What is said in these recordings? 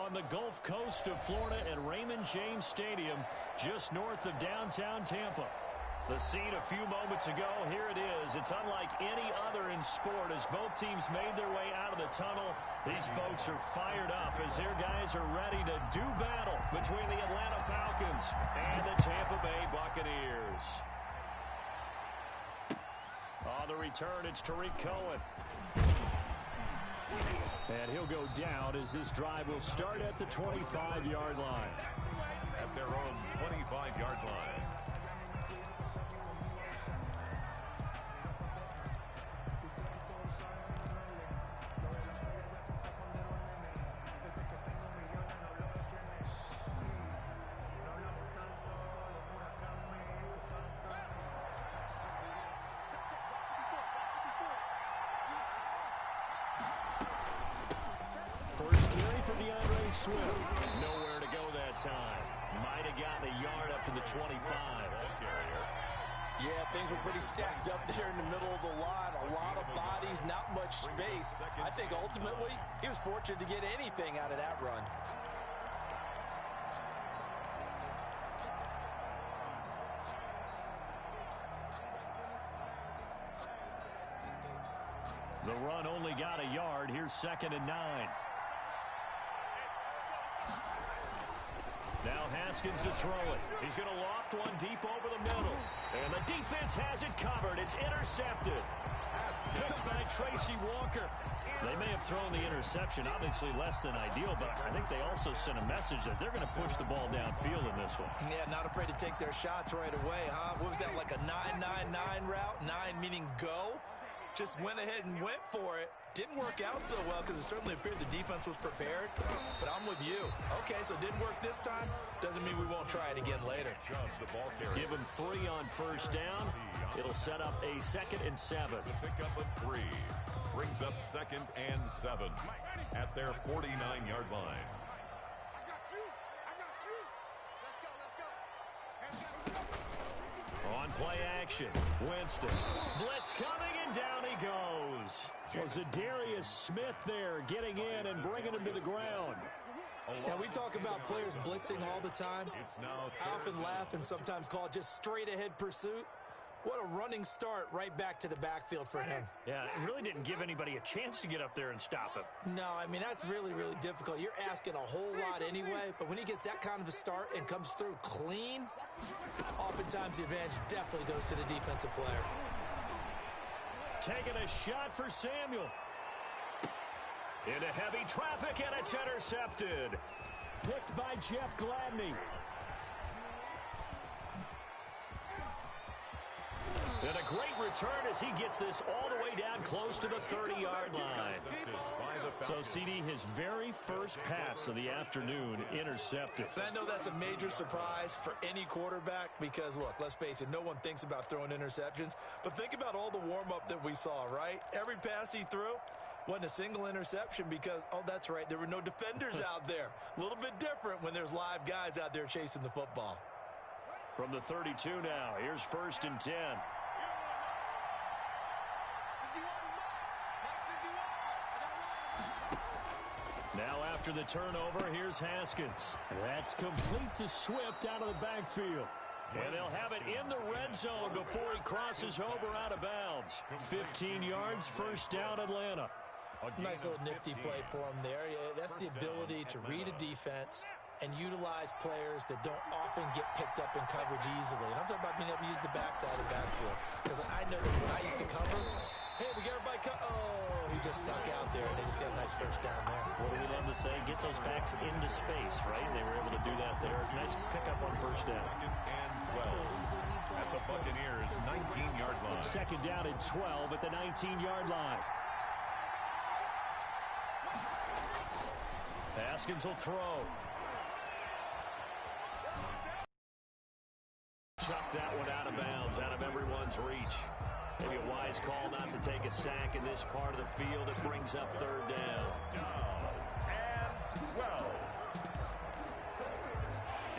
on the Gulf Coast of Florida at Raymond James Stadium, just north of downtown Tampa. The scene a few moments ago, here it is. It's unlike any other in sport as both teams made their way out of the tunnel. These folks are fired up as their guys are ready to do battle between the Atlanta Falcons and the Tampa Bay Buccaneers. On the return, it's Tariq Cohen. And he'll go down as this drive will start at the 25-yard line. At their own 25-yard line. Nowhere to go that time. Might have gotten a yard up to the 25. Yeah, things were pretty stacked up there in the middle of the line. A lot of bodies, not much space. I think ultimately he was fortunate to get anything out of that run. The run only got a yard. Here's 2nd and 9. Now Haskins to throw it. He's going to loft one deep over the middle. And the defense has it covered. It's intercepted. Picked by Tracy Walker. They may have thrown the interception, obviously less than ideal, but I think they also sent a message that they're going to push the ball downfield in this one. Yeah, not afraid to take their shots right away, huh? What was that, like a 9-9-9 route? 9 meaning go? Just went ahead and went for it. Didn't work out so well because it certainly appeared the defense was prepared. But I'm with you. Okay, so it didn't work this time. Doesn't mean we won't try it again later. Give him 3 on first down. It'll set up a 2nd and 7. The pickup of 3 brings up 2nd and 7 at their 49-yard line. On play action, Winston. Blitz coming, and down he goes. Was Zadarius Smith there getting in and bringing him to the ground. Now, we talk about players blitzing all the time. I often laugh and sometimes call it just straight-ahead pursuit. What a running start right back to the backfield for him. Yeah, it really didn't give anybody a chance to get up there and stop him. No, I mean, that's really, really difficult. You're asking a whole lot anyway, but when he gets that kind of a start and comes through clean, oftentimes the advantage definitely goes to the defensive player. Taking a shot for Samuel. Into heavy traffic, and it's intercepted. Picked by Jeff Gladney. And a great return as he gets this all the way down close to the 30-yard line. So, CD, his very first pass of the afternoon intercepted. And I know that's a major surprise for any quarterback because, look, let's face it, no one thinks about throwing interceptions. But think about all the warm-up that we saw, right? Every pass he threw wasn't a single interception because, oh, that's right, there were no defenders out there. A little bit different when there's live guys out there chasing the football. From the 32 now, here's 1st and 10. Now after the turnover, here's Haskins. That's complete to Swift out of the backfield. And they'll have it in the red zone before he crosses over out of bounds. 15 yards, 1st down, Atlanta. Nice little nifty play for him there. Yeah, that's the ability to read a defense and utilize players that don't often get picked up in coverage easily. And I'm talking about being able to use the backside of the backfield. Because I know that when I used to cover, hey, we got everybody oh, he just snuck out there, and they just got a nice 1st down there. What do we love to say? Get those backs into space, right? They were able to do that there. Nice pickup on 1st down. 2nd and 12 at the Buccaneers' 19-yard line. 2nd down and 12 at the 19-yard line. Haskins will throw. Chuck that one out of bounds, out of everyone's reach. Maybe a wise call not to take a sack in this part of the field. It brings up 3rd down. And 12.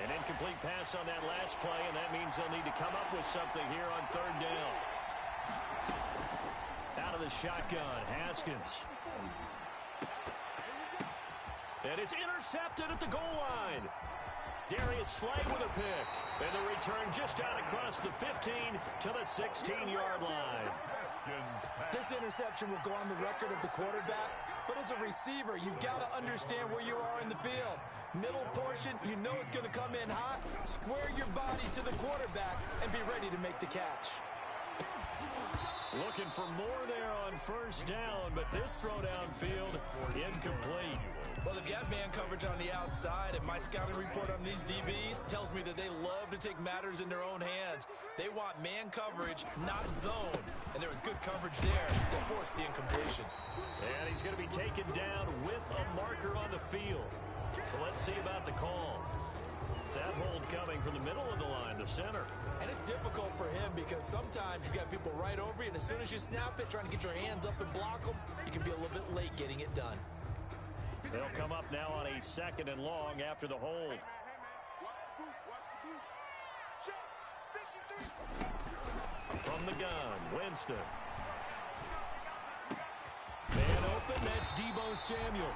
An incomplete pass on that last play, and that means they'll need to come up with something here on 3rd down. Out of the shotgun, Haskins. And it's intercepted at the goal line. Darius Slay with a pick. And the return just out across the 15 to the 16-yard line. This interception will go on the record of the quarterback, but as a receiver, you've got to understand where you are in the field. Middle portion, you know it's going to come in hot. Square your body to the quarterback and be ready to make the catch. Looking for more there on first down, but this throw downfield incomplete. Well, they've got man coverage on the outside, and my scouting report on these DBs tells me that they love to take matters in their own hands. They want man coverage, not zone. And there was good coverage there that forced the incompletion. And he's going to be taken down with a marker on the field. So let's see about the call. That hold coming from the middle of the line, the center. And it's difficult for him because sometimes you got people right over you, and as soon as you snap it, trying to get your hands up and block them, you can be a little bit late getting it done. They'll come up now on a 2nd and long after the hold. From the gun, Winston. Man open, that's Deebo Samuel.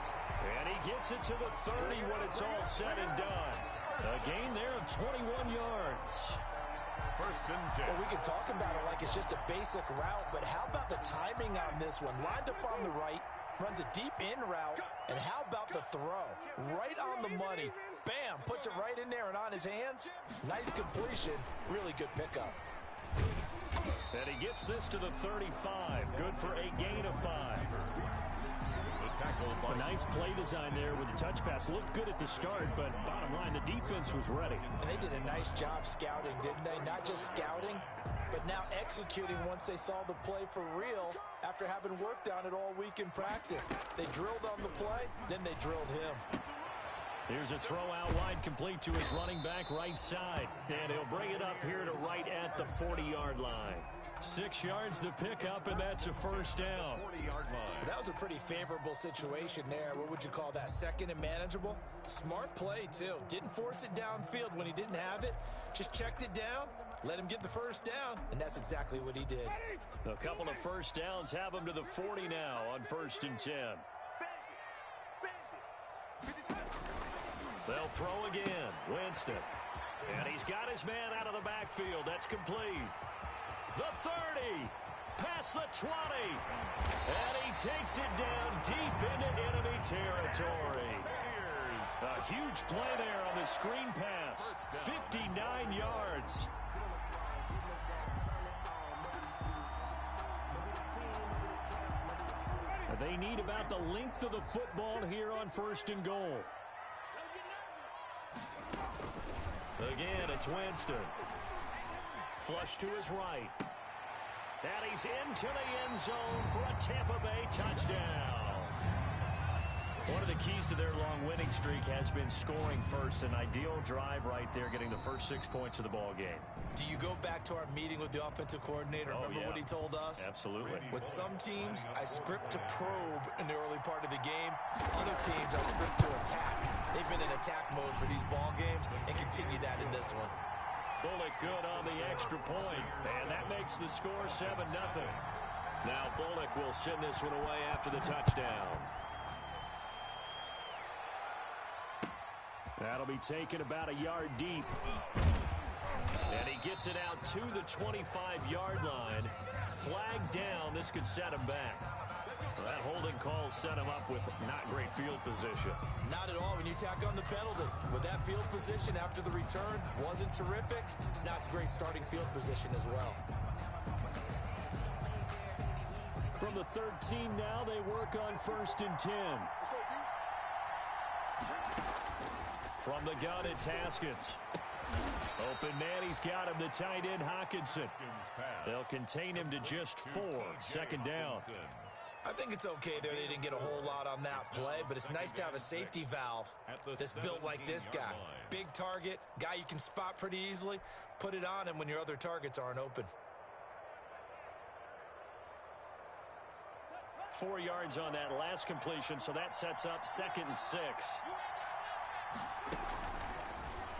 And he gets it to the 30 when it's all said and done. A gain there of 21 yards. 1st and 10. Well, we can talk about it like it's just a basic route, but how about the timing on this one? Lined up on the right, runs a deep in route, and how about the throw? Right on the money. Bam, puts it right in there and on his hands. Nice completion, really good pickup. And he gets this to the 35. Good for a gain of 5. A nice play design there with the touch pass. Looked good at the start, but bottom line, the defense was ready. And they did a nice job scouting, didn't they? Not just scouting, but now executing once they saw the play for real after having worked on it all week in practice. They drilled on the play, then they drilled him. Here's a throw out wide complete to his running back right side. And he'll bring it up here to right at the 40-yard line. 6 yards the pickup, and that's a 1st down. 40-yard line. That was a pretty favorable situation there. What would you call that? 2nd and manageable? Smart play, too. Didn't force it downfield when he didn't have it. Just checked it down, let him get the 1st down, and that's exactly what he did. A couple of 1st downs have him to the 40 now on 1st and 10. They'll throw again. Winston. And he's got his man out of the backfield. That's complete. The 30. Past the 20. And he takes it down deep into enemy territory. A huge play there on the screen pass. 59 yards. They need about the length of the football here on 1st and goal. Again, it's Winston. Flush to his right. And he's into the end zone for a Tampa Bay touchdown. One of the keys to their long winning streak has been scoring first. An ideal drive right there, getting the first 6 points of the ball game. Do you go back to our meeting with the offensive coordinator? Remember what he told us? Absolutely. With some teams, I script to probe in the early part of the game. Other teams, I script to attack. They've been in attack mode for these ball games and continue that in this one. Bullock good on the extra point, and that makes the score 7-0. Now Bullock will send this one away after the touchdown. That'll be taken about a yard deep. And he gets it out to the 25-yard line. Flag down. This could set him back. Well, that holding call set him up with not great field position. Not at all when you tack on the penalty. With that field position after the return wasn't terrific. It's not great starting field position as well. From the 13 now, they work on 1st and 10. From the gun, it's Haskins. Open man, he's got him, the tight end, Hockenson. They'll contain him to just 4. 2nd down. I think it's okay there. They didn't get a whole lot on that play, but it's nice to have a safety valve that's built like this guy. Big target, guy you can spot pretty easily. Put it on him when your other targets aren't open. 4 yards on that last completion, so that sets up 2nd and 6.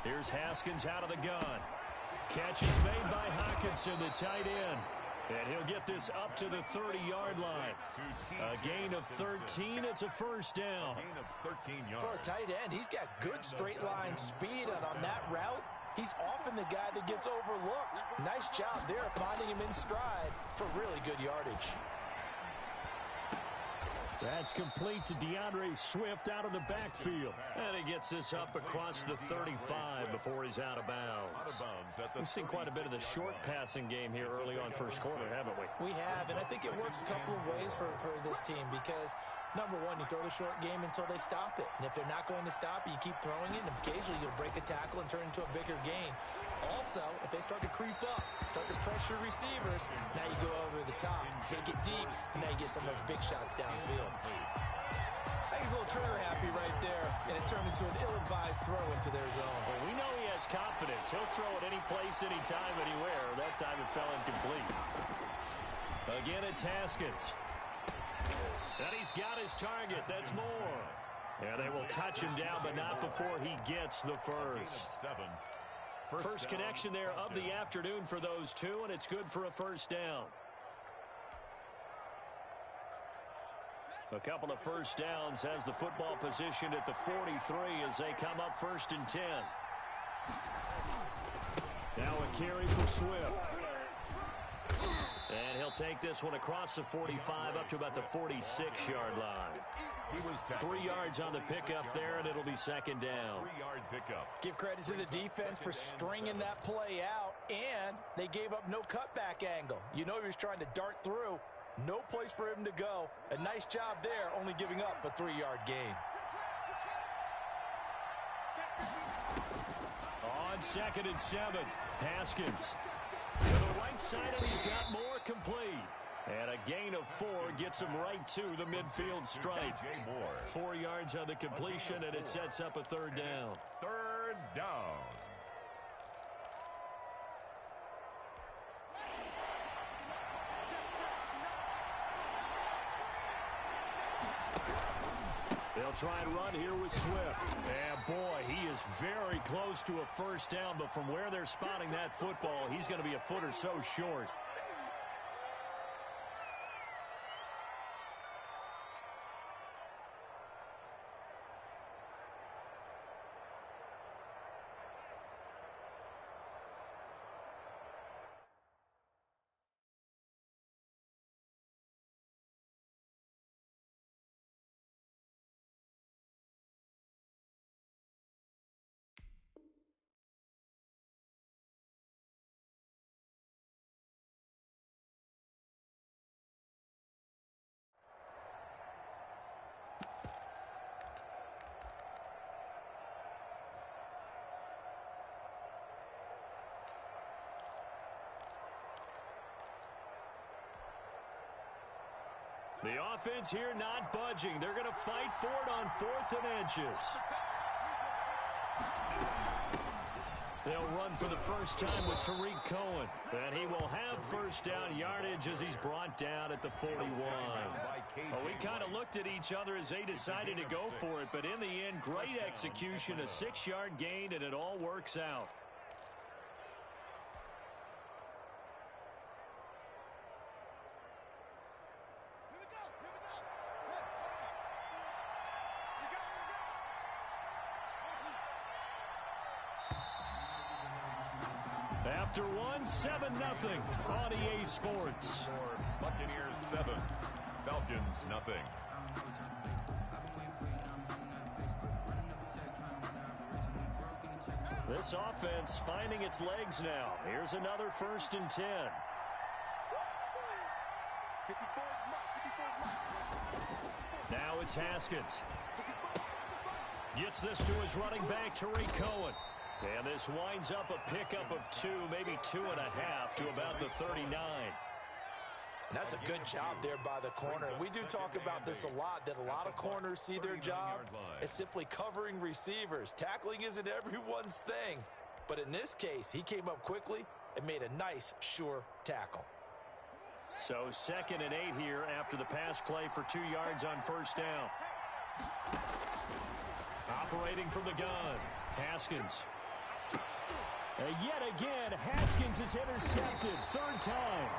Here's Haskins out of the gun. Catch is made by Hockenson, the tight end. And he'll get this up to the 30-yard line. A gain of 13. It's a first down. Gain of 13 yards. For a tight end, he's got good straight line speed, and on that route, he's often the guy that gets overlooked. Nice job there finding him in stride for really good yardage. That's complete to DeAndre Swift out of the backfield. And he gets this up across the 35 before he's out of bounds. We've seen quite a bit of the short passing game here early on first quarter, haven't we? We have, and I think it works a couple of ways for this team because, number one, you throw the short game until they stop it. And if they're not going to stop it, you keep throwing it, and occasionally you'll break a tackle and turn it into a bigger gain. Also, if they start to creep up, start to pressure receivers, now you go over the top, take it deep, and now you get some of those big shots downfield. I think he's a little trigger happy right there, and it turned into an ill-advised throw into their zone. Well, we know he has confidence. He'll throw it any place, anytime, anywhere. That time it fell incomplete. Again, it's Haskins. And he's got his target. That's more. Yeah, they will touch him down, but not before he gets the first. First connection there of the afternoon for those two, and it's good for a first down. A couple of first downs has the football position at the 43 as they come up 1st and 10. Now a carry for Swift. And he'll take this one across the 45 up to about the 46-yard line. 3 yards on the pickup there, and it'll be 2nd down. 3-yard pickup. Give credit to the defense for stringing that play out, and they gave up no cutback angle. You know he was trying to dart through. No place for him to go. A nice job there, only giving up a 3-yard gain. On 2nd and 7, Haskins to the right side, and he's got more complete. And a gain of 4 gets him right to the midfield stripe. 4 yards on the completion, and it sets up a 3rd down. 3rd down. They'll try and run here with Swift. And boy, he is very close to a first down, but from where they're spotting that football, he's going to be a foot or so short. The offense here not budging. They're going to fight for it on 4th and inches. They'll run for the first time with Tariq Cohen. And he will have first down yardage as he's brought down at the 41. Well, we kind of looked at each other as they decided to go for it. But in the end, great execution, a 6-yard gain, and it all works out. After one, 7-0 on EA Sports. Buccaneers 7, Falcons nothing. This offense finding its legs now. Here's another 1st and 10. Now it's Haskins. Gets this to his running back, Tariq Cohen. And this winds up a pickup of 2, maybe 2.5 to about the 39. And that's a good job there by the corner. We do talk about this a lot, that a lot of corners see their job as simply covering receivers. Tackling isn't everyone's thing. But in this case, he came up quickly and made a nice, sure tackle. So 2nd and 8 here after the pass play for 2 yards on first down. Operating from the gun, Haskins. And yet again, Haskins is intercepted. 3rd time.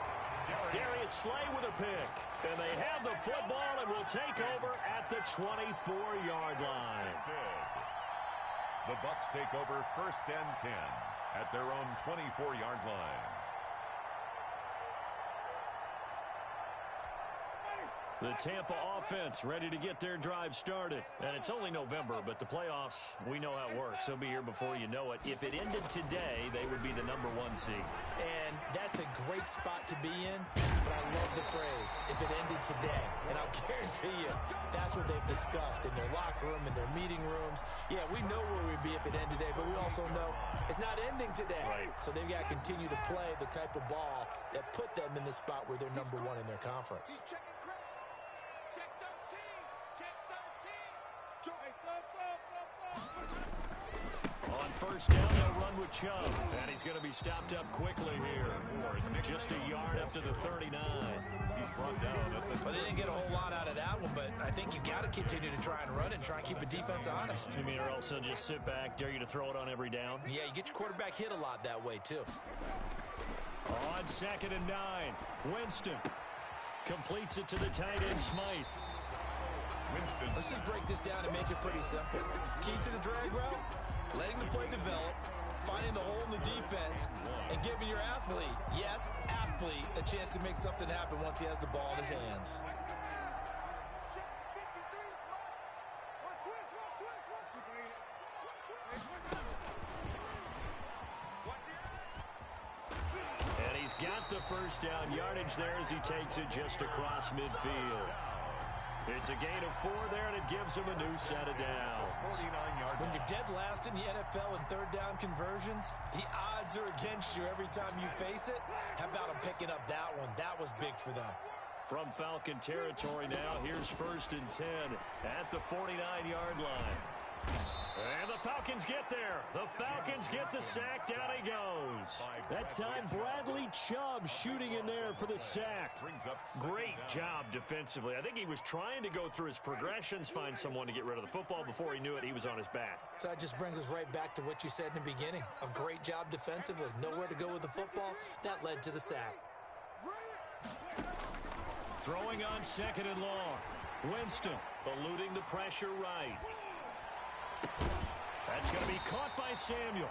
Darius Slay with a pick. And they have the football and will take over at the 24-yard line. The Bucs take over 1st and 10 at their own 24-yard line. The Tampa offense ready to get their drive started. And it's only November, but the playoffs, we know how it works. They'll be here before you know it. If it ended today, they would be the #1 seed. And that's a great spot to be in, but I love the phrase, if it ended today. And I'll guarantee you, that's what they've discussed in their locker room, in their meeting rooms. Yeah, we know where we'd be if it ended today, but we also know it's not ending today. Right. So they've got to continue to play the type of ball that put them in the spot where they're #1 in their conference. On 1st down, they'll run with Chubb. And he's going to be stopped up quickly here. Just a yard up to the 39. He's brought down at the... Well, they didn't get a whole lot out of that one, but I think you got to continue to try and run it and try and keep the defense honest. You mean, or else they'll just sit back, dare you to throw it on every down? Yeah, you get your quarterback hit a lot that way, too. On 2nd and 9, Winston completes it to the tight end, Smythe. Let's just break this down and make it pretty simple. Key to the drag route, letting the play develop, finding the hole in the defense, and giving your athlete, yes, athlete, a chance to make something happen once he has the ball in his hands. And he's got the 1st down yardage there as he takes it just across midfield. It's a gain of 4 there, and it gives him a new set of downs. When you're dead last in the NFL in 3rd down conversions, the odds are against you every time you face it. How about him picking up that one? That was big for them. From Falcon territory now, here's 1st and 10 at the 49-yard line. And the Falcons get there. The Falcons get the sack. Down he goes. That time, Bradley Chubb shooting in there for the sack. Great job defensively. I think he was trying to go through his progressions, find someone to get rid of the football. Before he knew it, he was on his back. So that just brings us right back to what you said in the beginning. A great job defensively. Nowhere to go with the football. That led to the sack. Throwing on 2nd and long. Winston eluding the pressure right. That's going to be caught by Samuel.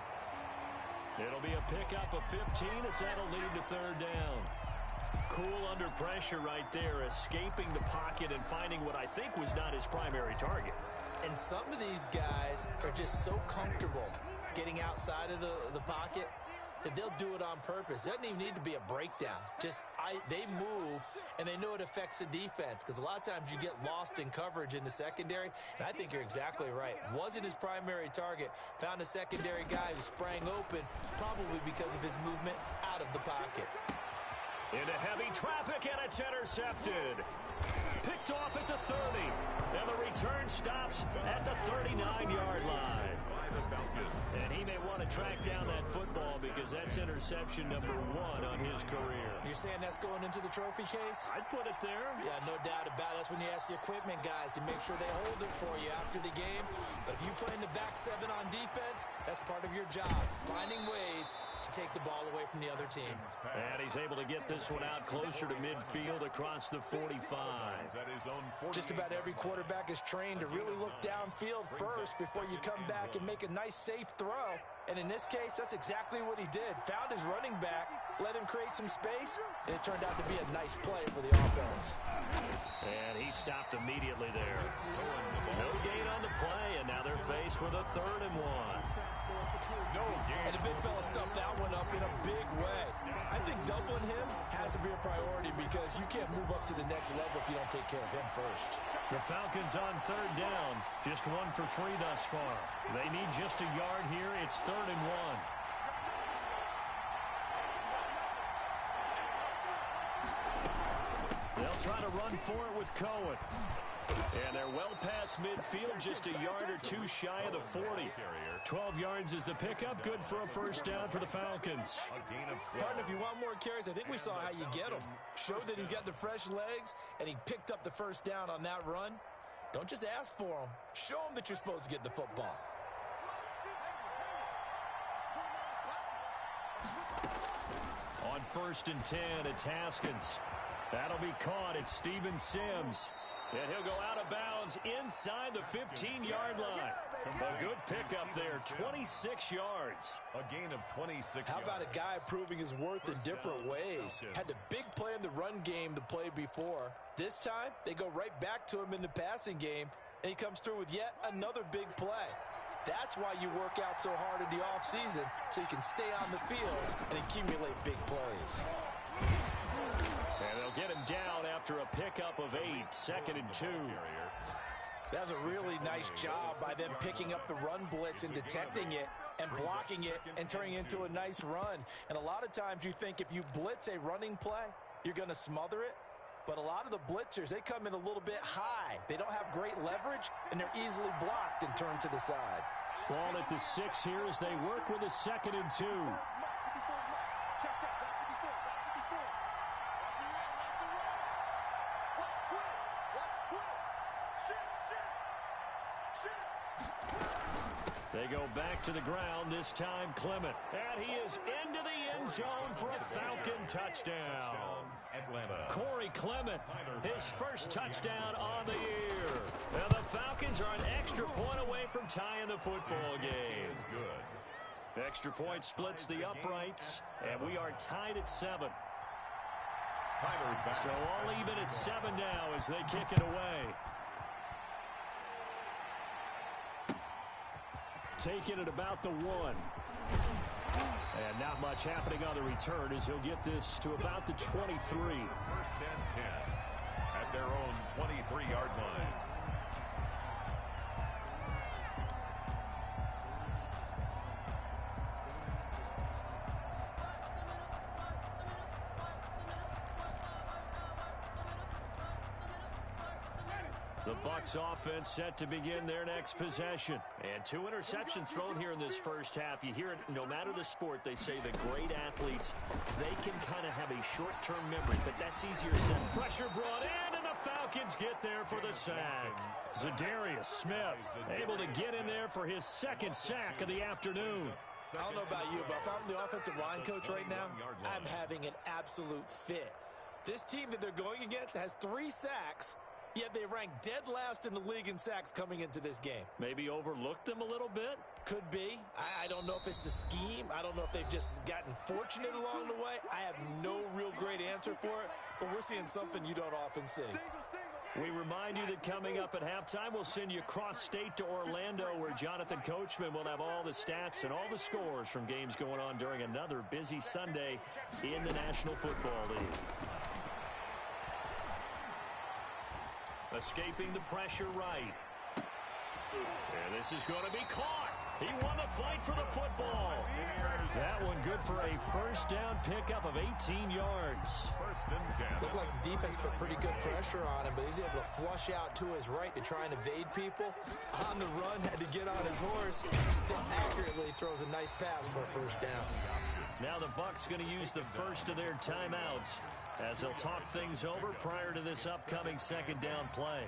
It'll be a pickup of 15 as that'll lead to 3rd down. Cool under pressure right there, escaping the pocket and finding what I think was not his primary target. And some of these guys are just so comfortable getting outside of the pocket that they'll do it on purpose. It doesn't even need to be a breakdown. They move, and they know it affects the defense, because a lot of times you get lost in coverage in the secondary, and I think you're exactly right. Wasn't his primary target. Found a secondary guy who sprang open, probably because of his movement out of the pocket. Into heavy traffic, and it's intercepted. Picked off at the 30, and the return stops at the 39-yard line. And he may want to track down that football because that's interception #1 on his career. You're saying that's going into the trophy case? I'd put it there. Yeah, no doubt about it. That's when you ask the equipment guys to make sure they hold it for you after the game. But if you play in the back 7 on defense, that's part of your job, finding ways to take the ball away from the other team. And he's able to get this one out closer to midfield across the 45. Just about every quarterback is trained to really look downfield first before you come back and make a nice, safe throw. And in this case, that's exactly what he did. Found his running back, let him create some space, and it turned out to be a nice play for the offense. And he stopped immediately there. No gain on the play, and now they're faced with a 3rd and 1. And the big fella stuffed that one up in a big way. I think doubling him has to be a priority because you can't move up to the next level if you don't take care of him first. The Falcons on 3rd down, just 1 for 3 thus far. They need just a yard here. It's 3rd and 1. They'll try to run for it with Cohen. And they're well past midfield, just a yard or 2 shy of the 40. 12 yards is the pickup, good for a 1st down for the Falcons. Partner, if you want more carries, I think we saw how you get them. Show that he's got the fresh legs, and he picked up the 1st down on that run. Don't just ask for them. Show them that you're supposed to get the football. On 1st and 10, it's Haskins. That'll be caught. It's Steven Sims. And he'll go out of bounds inside the 15-yard line. A good pickup there, 26 yards. A gain of 26 yards. How about a guy proving his worth in different ways? Had the big play in the run game the play before. This time, they go right back to him in the passing game, and he comes through with yet another big play. That's why you work out so hard in the offseason, so you can stay on the field and accumulate big plays. And they'll get him down after a pickup of 8, 2nd and 2. That's a really nice job by them picking up the run blitz and detecting it and blocking it and turning it into a nice run. And a lot of times you think if you blitz a running play, you're going to smother it. But a lot of the blitzers, they come in a little bit high. They don't have great leverage, and they're easily blocked and turned to the side. Ball at the 6 here as they work with a 2nd and 2. They go back to the ground, this time Clement. And he is into the end zone for a Falcon touchdown. Atlanta. Corey Clement, his first touchdown on the year. Now the Falcons are an extra point away from tying the football game. Good. Extra point splits the uprights, and we are tied at 7. So all even at 7 now as they kick it away. Taking it about the 1. And not much happening on the return as he'll get this to about the 23. 1st and 10 at their own 23-yard line. The Bucs offense set to begin their next possession. And 2 interceptions thrown here in this first half. You hear it, no matter the sport, they say the great athletes, they can kind of have a short-term memory, but that's easier said. Pressure brought in, and the Falcons get there for the sack. Zadarius Smith able to get in there for his 2nd sack of the afternoon. I don't know about you, but if I'm the offensive line coach right now, I'm having an absolute fit. This team that they're going against has 3 sacks, yet they rank dead last in the league in sacks coming into this game. Maybe overlooked them a little bit? Could be. I don't know if it's the scheme. I don't know if they've just gotten fortunate along the way. I have no real great answer for it, but we're seeing something you don't often see. We remind you that coming up at halftime, we'll send you cross-state to Orlando, where Jonathan Coachman will have all the stats and all the scores from games going on during another busy Sunday in the National Football League. Escaping the pressure right. And this is going to be caught. He won the fight for the football. That one good for a 1st down pickup of 18 yards. 1st and 10. Looked like the defense put pretty good pressure on him, but he's able to flush out to his right to try and evade people. On the run, had to get on his horse. Still accurately throws a nice pass for a 1st down. Now the Bucs going to use the first of their timeouts as they'll talk things over prior to this upcoming 2nd down play.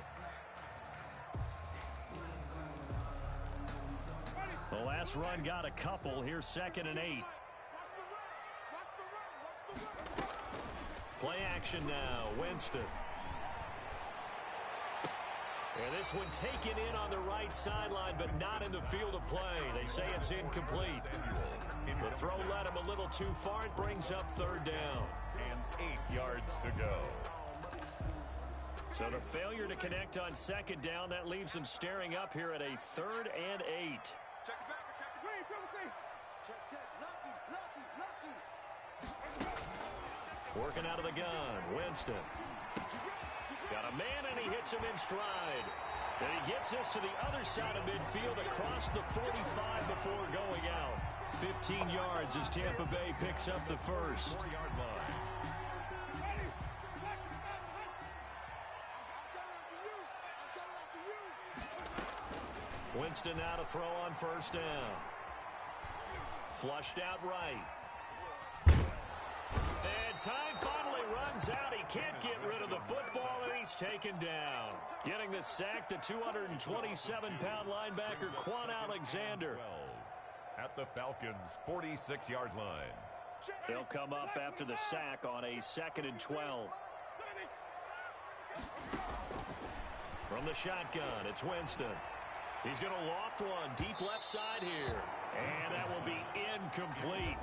The last run got a couple. Here's 2nd and 8. Play action now. Winston. And this one taken in on the right sideline, but not in the field of play. They say it's incomplete. The throw led him a little too far. It brings up 3rd down. And 8 yards to go. So the failure to connect on 2nd down, that leaves them staring up here at a 3rd and 8. Check it back, check the green, triple green. Check, lucky. Working out of the gun, Winston. Got a man, and he hits him in stride. And he gets this to the other side of midfield across the 45 before going out. 15 yards as Tampa Bay picks up the 1st. 4-yard line. Winston now to throw on 1st down. Flushed out right. And time finally runs out. He can't get rid of the football, and he's taken down. Getting the sack, the 227-pound linebacker, Quan Alexander. At the Falcons' 46-yard line. He'll come up after the sack on a 2nd and 12. From the shotgun, it's Winston. He's going to loft one deep left side here. And that will be incomplete.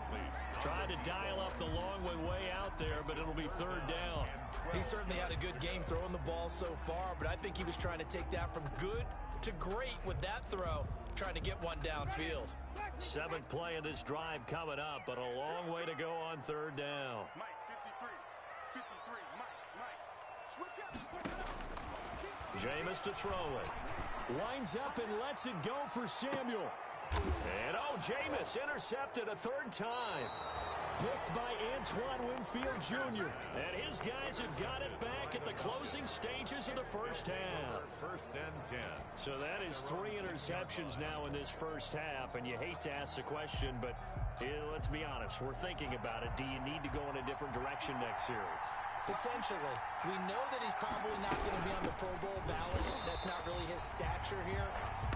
Tried to dial up the long way out there, but it'll be 3rd down. He certainly had a good game throwing the ball so far, but I think he was trying to take that from good to great with that throw, trying to get one downfield. 7th play of this drive coming up, but a long way to go on 3rd down. Mike, 53, Mike. Switch up. Jameis to throw it. Winds up and lets it go for Samuel. And, Jameis intercepted a 3rd time. Picked by Antoine Winfield Jr. And his guys have got it back at the closing stages of the first half. 1st and 10. So that is 3 interceptions now in this first half. And you hate to ask the question, but let's be honest. We're thinking about it. Do you need to go in a different direction next series? Potentially. We know that he's probably not going to be on the Pro Bowl ballot. That's not really his stature here.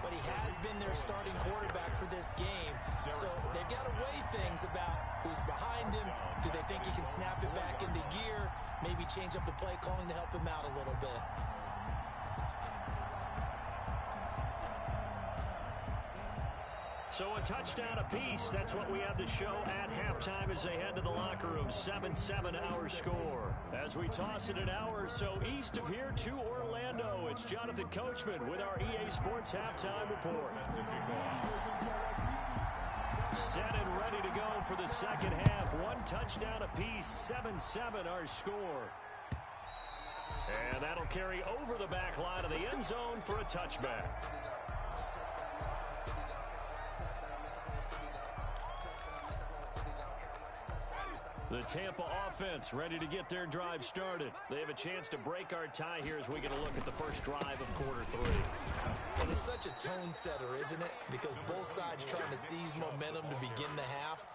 But he has been their starting quarterback for this game. So they've got to weigh things about who's behind him. Do they think he can snap it back into gear? Maybe change up the play calling to help him out a little bit. So a touchdown apiece. That's what we have to show at halftime as they head to the locker room. 7-7 our score. As we toss it an hour or so east of here to Orlando, it's Jonathan Coachman with our EA Sports Halftime Report. Set and ready to go for the second half. 1 touchdown apiece. 7-7 our score. And that'll carry over the back line of the end zone for a touchback. The Tampa offense ready to get their drive started. They have a chance to break our tie here as we get a look at the first drive of quarter 3. And it's such a tone setter, isn't it? Because both sides trying to seize momentum to begin the half.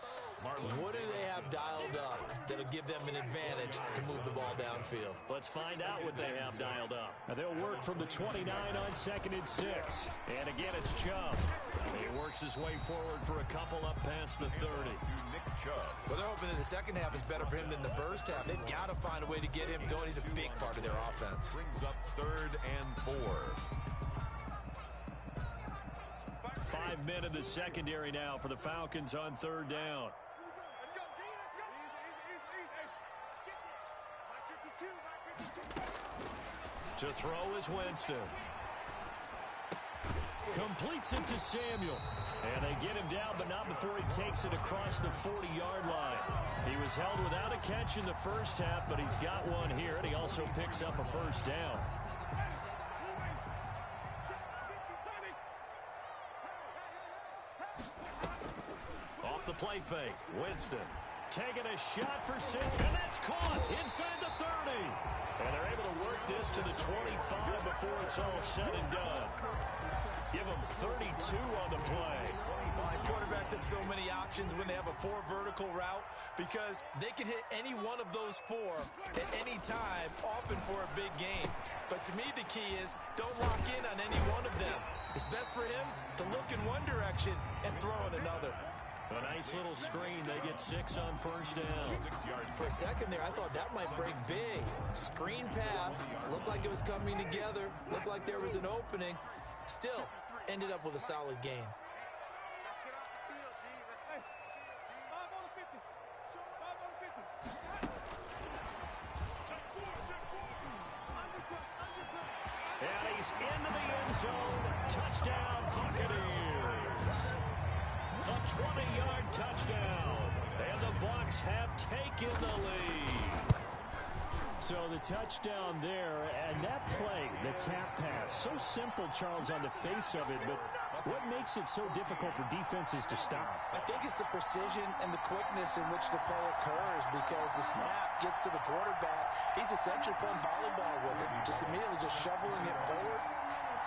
What do they have dialed up that'll give them an advantage to move the ball downfield? Let's find out what they have dialed up. Now they'll work from the 29 on 2nd and 6. And again, it's Chubb. He works his way forward for a couple up past the 30. Well, they're hoping that the second half is better for him than the first half. They've got to find a way to get him going. He's a big part of their offense. Brings up 3rd and 4. 5 men in the secondary now for the Falcons on 3rd down. Let's go, D. Let's go. Mike 52. To throw is Winston. Completes it to Samuel. And they get him down, but not before he takes it across the 40-yard line. He was held without a catch in the first half, but he's got one here, and he also picks up a 1st down. Off the play fake, Winston taking a shot for Samuel, and that's caught inside the 30. And they're able to work this to the 25 before it's all said and done. Give them 32 on the play. Quarterbacks have so many options when they have a 4 vertical route because they can hit any one of those 4 at any time, often for a big game. But to me, the key is don't lock in on any one of them. It's best for him to look in one direction and throw in another. A nice little screen. They get 6 on 1st down. For a second there, I thought that might break big. Screen pass. Looked like it was coming together. Looked like there was an opening. Still, ended up with a solid game. Let's get off the field, D. Let's go. 5 on the 50. 5 on the 50. Check 4. And he's into the end zone. Touchdown, Buccaneers. A 20-yard touchdown. And the Bucs have taken the lead. So the touchdown there, and that play, the tap pass, so simple, Charles, on the face of it, but what makes it so difficult for defenses to stop? I think it's the precision and the quickness in which the play occurs because the snap gets to the quarterback. He's essentially playing volleyball with it, just immediately just shoveling it forward.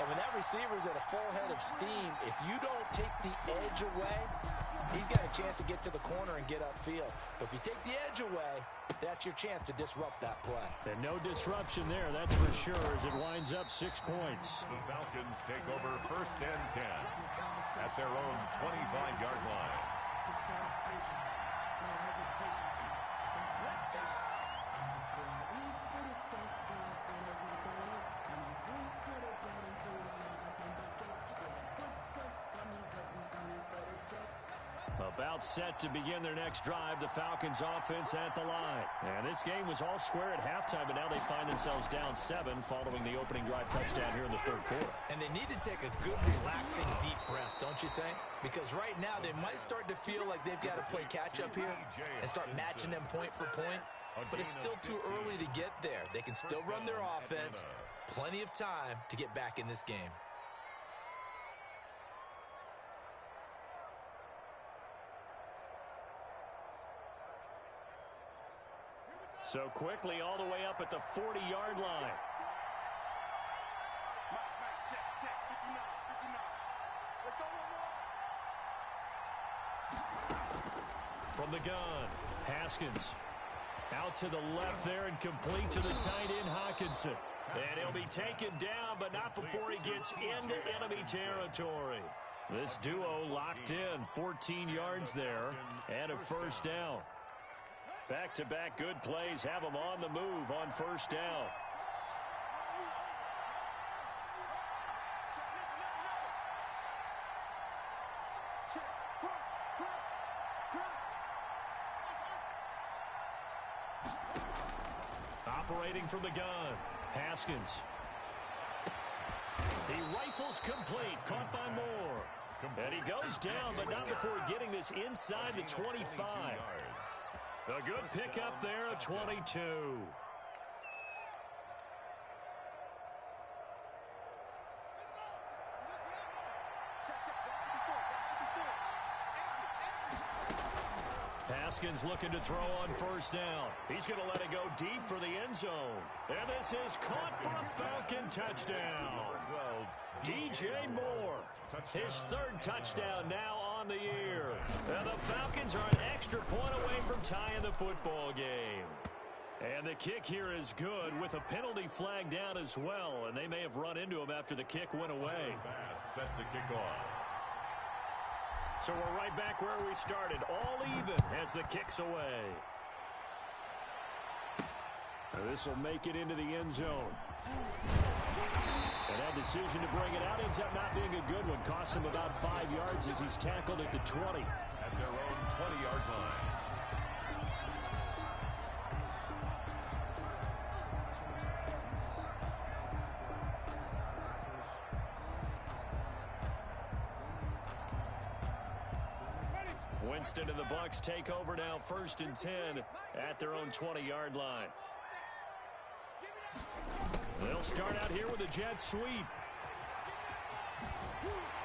And when that receiver's at a full head of steam, if you don't take the edge away, he's got a chance to get to the corner and get upfield. But if you take the edge away, that's your chance to disrupt that play. And no disruption there, that's for sure, as it winds up 6 points. The Falcons take over 1st and 10 at their own 25-yard line. About set to begin their next drive, the Falcons offense at the line. And this game was all square at halftime, but now they find themselves down 7 following the opening drive touchdown here in the third quarter. And they need to take a good, relaxing, deep breath, don't you think? Because right now they might start to feel like they've got to play catch-up here and start matching them point for point. But it's still too early to get there. They can still run their offense. Plenty of time to get back in this game. So quickly all the way up at the 40-yard line. Check. 59. Let's go. From the gun, Haskins. Out to the left there and complete to the tight end, Hawkinson. And he'll be taken down, but not before he gets into enemy territory. This duo locked in, 14 yards there, and a first down. Back-to-back good plays have them on the move on first down. Operating from the gun, Haskins. He rifles complete, caught by Moore. And he goes down, but not before getting this inside the 25. A good pickup there, a 22. Haskins looking to throw on first down. He's going to let it go deep for the end zone. And this is caught for a Falcon touchdown. DJ Moore, his third touchdown now on the year. And the Falcons are an extra point away from tying the football game. And the kick here is good with a penalty flag down as well. And they may have run into him after the kick went away. Set to kick off. So we're right back where we started, all even as the kick's away. This will make it into the end zone. And that decision to bring it out ends up not being a good one. Costs him about 5 yards as he's tackled at the 20. At their own 20-yard line. Winston and the Bucs take over now, 1st and 10 at their own 20-yard line. They'll start out here with a jet sweep.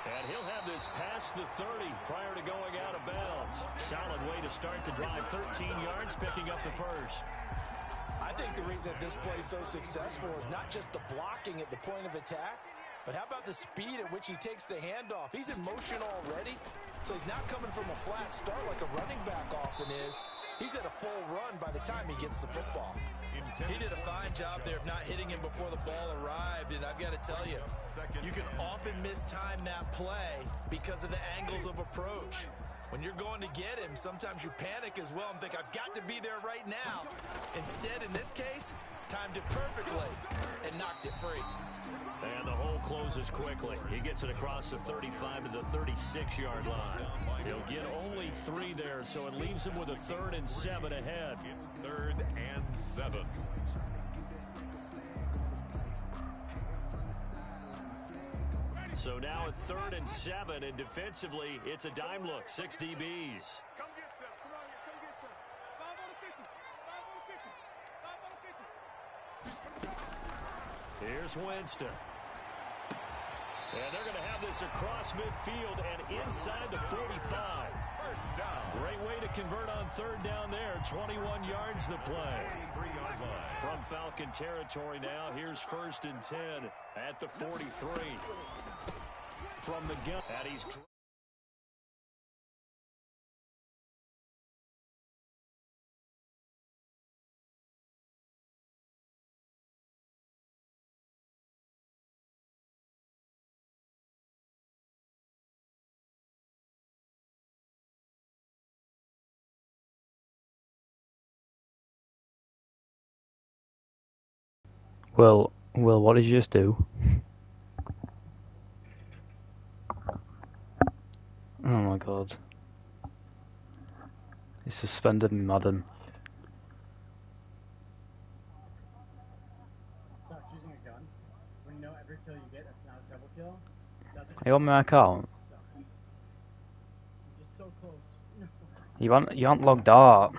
And he'll have this past the 30 prior to going out of bounds. Solid way to start the drive, 13 yards, picking up the first. I think the reason this play is so successful is not just the blocking at the point of attack, but how about the speed at which he takes the handoff? He's in motion already, so he's not coming from a flat start like a running back often is. He's at a full run by the time he gets the football. He did a fine job there of not hitting him before the ball arrived, and I've got to tell you, you can often mistime that play because of the angles of approach. When you're going to get him, sometimes you panic as well and think, I've got to be there right now. Instead, in this case, timed it perfectly and knocked it free. And the hole closes quickly. He gets it across the 35 to the 36-yard line. He'll get only 3 there, so it leaves him with a 3rd and 7 ahead. It's 3rd and 7. So now at 3rd and 7, and defensively, it's a dime look, 6 DBs. Come get some. Come on here. Come get some. 5 on the 50. 5 on the 50. 5 on the 50. Here's Winston. And they're going to have this across midfield and inside the 45. First down. Great way to convert on 3rd down there. 21 yards the play. 3-yard line. From Falcon territory now, here's 1st and 10 at the 43. From the gun. And he's... Well, what did you just do? Oh my god. He's suspended in Madden. Stop choosing a gun when you know every kill you get, that's not a double kill. Are you on my account? You're just so close. No. You aren't logged out.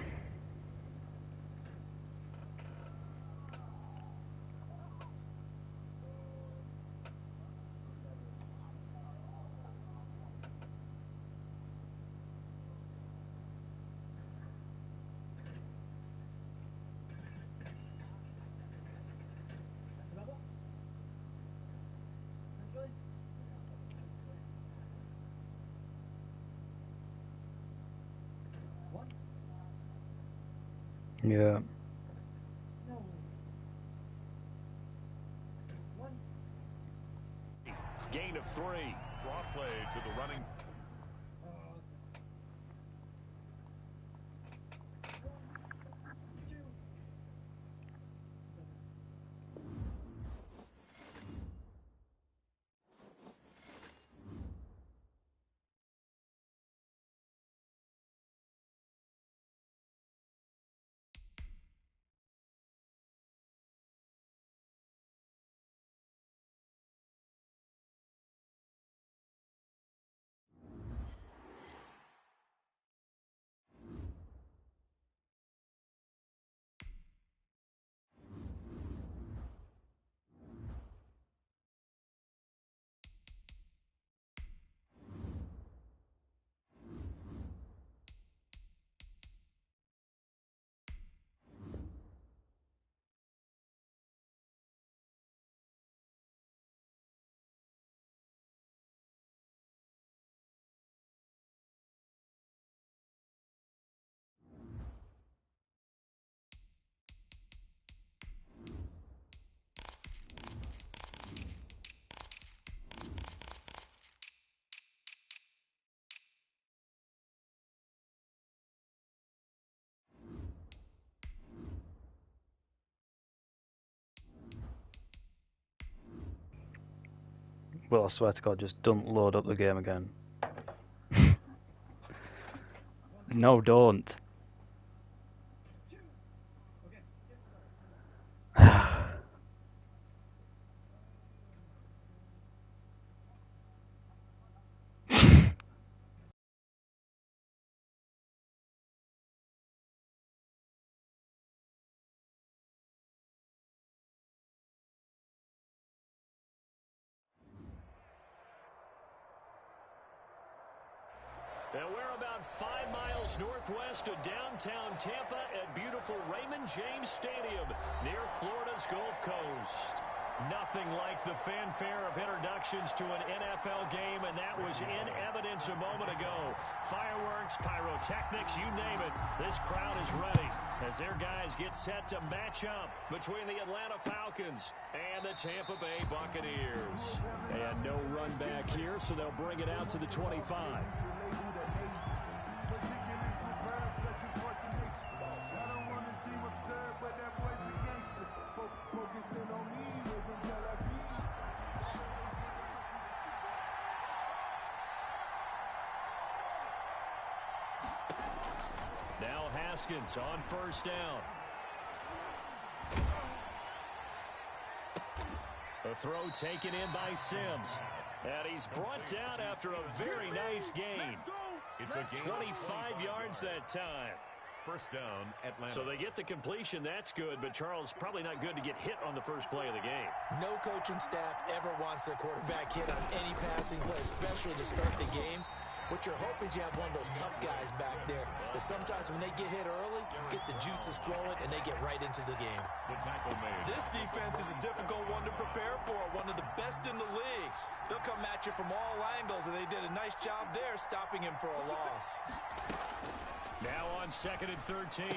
Yeah. Gain of 3. Draw play to the running. Well, I swear to God, just don't load up the game again. No, don't. And we're about 5 miles northwest of downtown Tampa at beautiful Raymond James Stadium near Florida's Gulf Coast. Nothing like the fanfare of introductions to an NFL game, and that was in evidence a moment ago. Fireworks, pyrotechnics, you name it. This crowd is ready as their guys get set to match up between the Atlanta Falcons and the Tampa Bay Buccaneers. And no run back here, so they'll bring it out to the 25. Now Haskins on first down. A throw taken in by Sims. And he's brought down after a very nice gain. It's a gain 25 yards that time. First down, Atlanta. So they get the completion. That's good, but Charles, probably not good to get hit on the first play of the game. No coaching staff ever wants their quarterback hit on any passing play, especially to start the game. What you're hoping is you have one of those tough guys back there that sometimes when they get hit early, gets the juices flowing, and they get right into the game. The tackle made. This defense is a difficult one to prepare for, one of the best in the league. They'll come at you from all angles, and they did a nice job there stopping him for a loss. Now on 2nd and 13.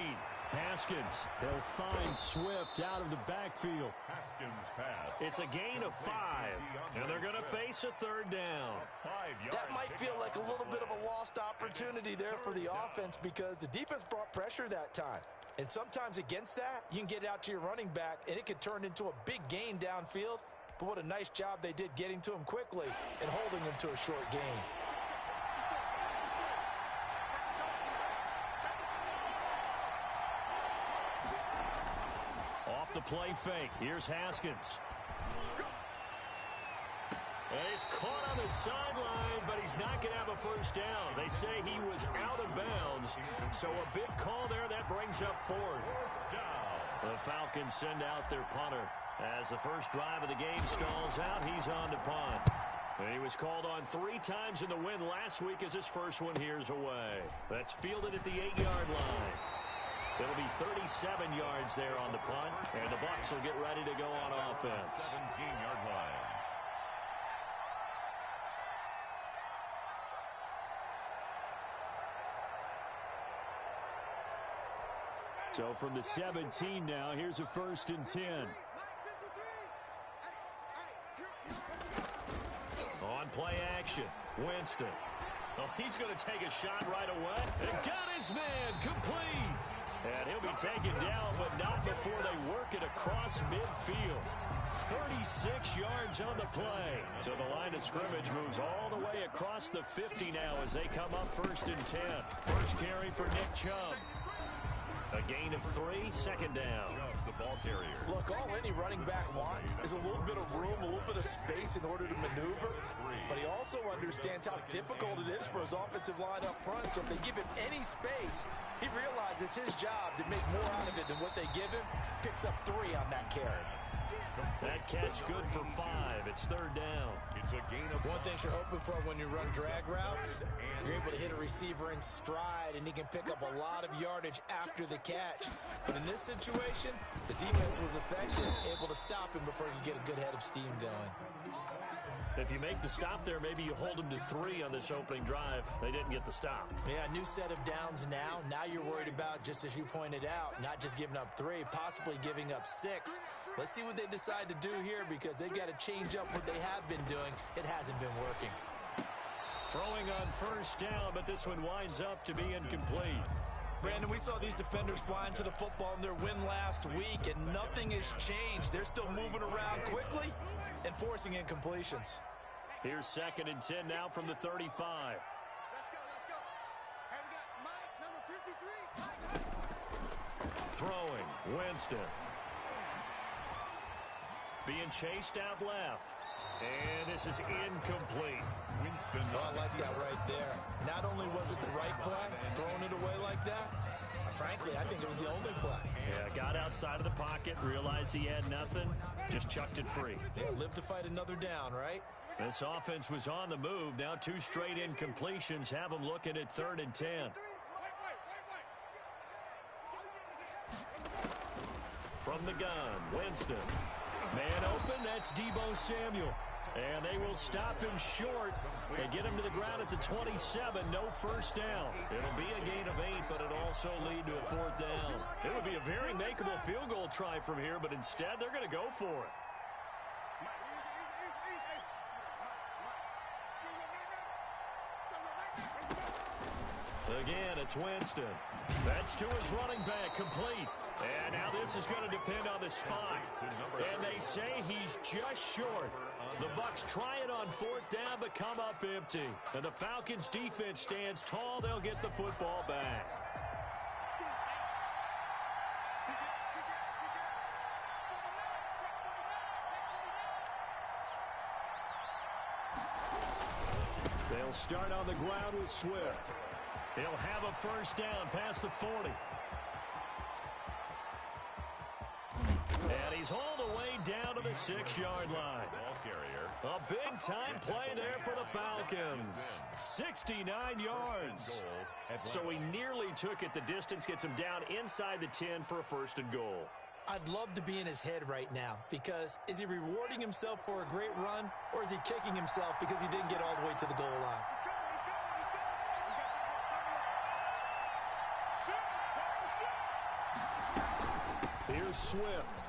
Haskins. They'll find Swift out of the backfield. Haskins pass. It's a gain of 5, and they're going to face a third down. 5 yards. That might feel like a little bit of a lost opportunity there for the offense because the defense brought pressure that time. And sometimes against that, you can get out to your running back, and it could turn into a big gain downfield. But what a nice job they did getting to him quickly and holding him to a short gain. the play fake. Here's Haskins. And he's caught on the sideline, but he's not going to have a first down. They say he was out of bounds. So a big call there. That brings up fourth. The Falcons send out their punter. As the first drive of the game stalls out, he's on to punt. And he was called on 3 times in the win last week as his first one here's away. That's fielded at the 8-yard line. It'll be 37 yards there on the punt, and the Bucs will get ready to go on offense. 17-yard line. So from the 17 now, here's a 1st and 10. On play action, Winston. Oh, he's going to take a shot right away. And got his man complete. And he'll be taken down, but not before they work it across midfield. 36 yards on the play. So the line of scrimmage moves all the way across the 50 now as they come up 1st and 10. First carry for Nick Chubb. A gain of 3, 2nd down. The ball carrier. Look, all any running back wants is a little bit of room, a little bit of space in order to maneuver. But he also understands how difficult it is for his offensive line up front. So if they give him any space, he realizes his job to make more out of it than what they give him. Picks up 3 on that carry. That catch good for 5. It's 3rd down. It's a gain of One thing you're hoping for when you run drag routes, you're able to hit a receiver in stride, and he can pick up a lot of yardage after the catch. But in this situation, the defense was effective, able to stop him before you get a good head of steam going. If you make the stop there, maybe you hold them to 3 on this opening drive. They didn't get the stop. Yeah, new set of downs now. Now you're worried about, just as you pointed out, not just giving up 3, possibly giving up 6. Let's see what they decide to do here because they've got to change up what they have been doing. It hasn't been working. Throwing on 1st down, but this one winds up to be incomplete. Brandon, we saw these defenders flying to the football in their win last week, and nothing has changed. They're still moving around quickly and forcing incompletions. Here's 2nd and 10 now from the 35. Let's go. Hey, we got Mike, number 53. Throwing, Winston. Being chased out left. And this is incomplete. Winston. Oh, I like that right there. Not only was it the right play, throwing it away like that, frankly, I think it was the only play. Yeah, got outside of the pocket, realized he had nothing, just chucked it free. Yeah, live to fight another down, right? This offense was on the move. Now 2 straight incompletions have them looking at 3rd and 10. From the gun, Winston. Man open, that's Deebo Samuel. And they will stop him short. They get him to the ground at the 27, no first down. It'll be a gain of 8, but it'll also lead to a 4th down. It would be a very makeable field goal try from here, but instead they're going to go for it. Again, it's Winston. That's to his running back, complete. And now this is going to depend on the spot. And they say he's just short. The Bucs try it on 4th down, but come up empty. And the Falcons defense stands tall. They'll get the football back. They'll start on the ground with Swift. He'll have a first down past the 40. And he's hauled away down to the 6-yard line. Ball carrier. A big-time play there for the Falcons. 69 yards. So he nearly took it the distance, gets him down inside the 10 for a 1st and goal. I'd love to be in his head right now because is he rewarding himself for a great run or is he kicking himself because he didn't get all the way to the goal line? Here's Swift.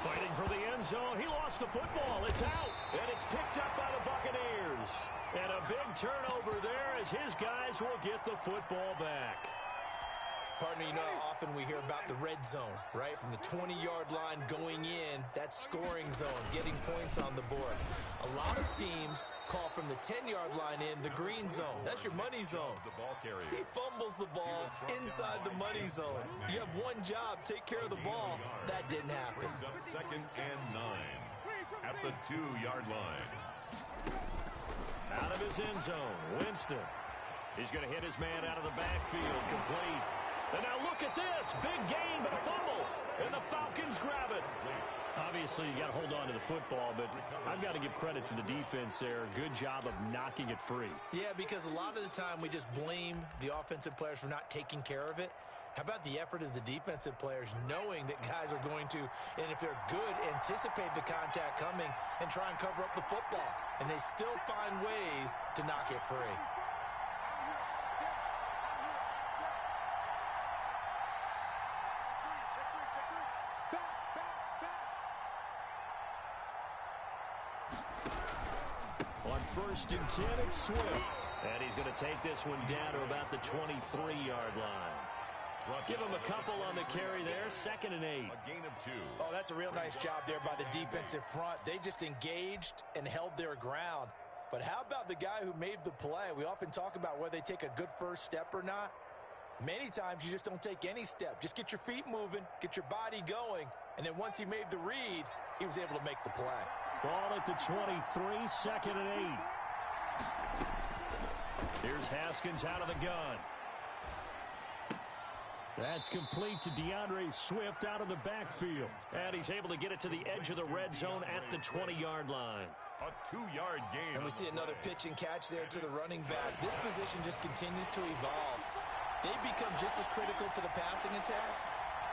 Fighting for the end zone. He lost the football. It's out. And it's picked up by the Buccaneers. And a big turnover there as his guys will get the football back. Partner, you know how often we hear about the red zone, right? From the 20-yard line going in, that's scoring zone, getting points on the board. A lot of teams call from the 10-yard line in the green zone. That's your money zone. He fumbles the ball inside the money zone. You have one job, take care of the ball. That didn't happen. Brings up 2nd and 9 at the 2-yard line. Out of his end zone, Winston. He's going to hit his man out of the backfield, complete. And now look at this. Big gain, but a fumble. And the Falcons grab it. Obviously, you got to hold on to the football, but I've got to give credit to the defense there. Good job of knocking it free. Yeah, because a lot of the time we just blame the offensive players for not taking care of it. How about the effort of the defensive players knowing that guys are going to, and if they're good, anticipate the contact coming and try and cover up the football. And they still find ways to knock it free. On 1st and 10, it's Swift. And he's going to take this one down to about the 23-yard line. Give him a couple on the carry there. 2nd and 8. A gain of 2. Oh, that's a real nice job there by the defensive front. They just engaged and held their ground. But how about the guy who made the play? We often talk about whether they take a good first step or not. Many times you just don't take any step. Just get your feet moving, get your body going, and then once he made the read, he was able to make the play. Ball at the 23, 2nd and 8. Here's Haskins out of the gun. That's complete to DeAndre Swift out of the backfield. And he's able to get it to the edge of the red zone at the 20-yard line. A 2-yard gain. And we see another pitch and catch there to the running back. This position just continues to evolve. They become just as critical to the passing attack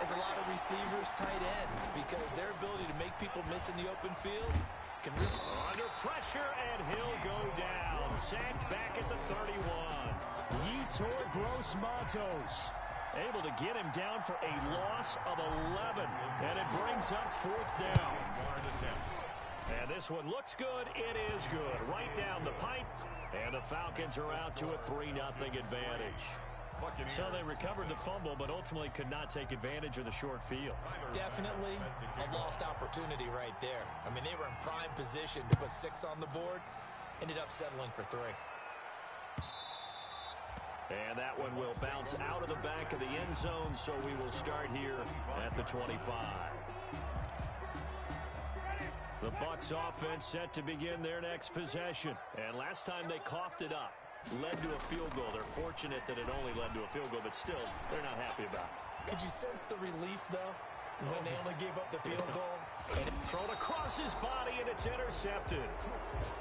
as a lot of receivers, tight ends, because their ability to make people miss in the open field can really... Under pressure, and he'll go down. Sacked back at the 31. Yetur Gross-Matos able to get him down for a loss of 11. And it brings up 4th down. And this one looks good. It is good. Right down the pipe. And the Falcons are out to a 3-0 advantage. So they recovered the fumble, but ultimately could not take advantage of the short field. Definitely a lost opportunity right there. I mean, they were in prime position to put 6 on the board. Ended up settling for 3. And that one will bounce out of the back of the end zone, so we will start here at the 25. The Bucs offense set to begin their next possession. And last time they coughed it up, led to a field goal. They're fortunate that it only led to a field goal, but still, they're not happy about it. Could you sense the relief, though, when they only gave up the field goal? And thrown across his body, and it's intercepted.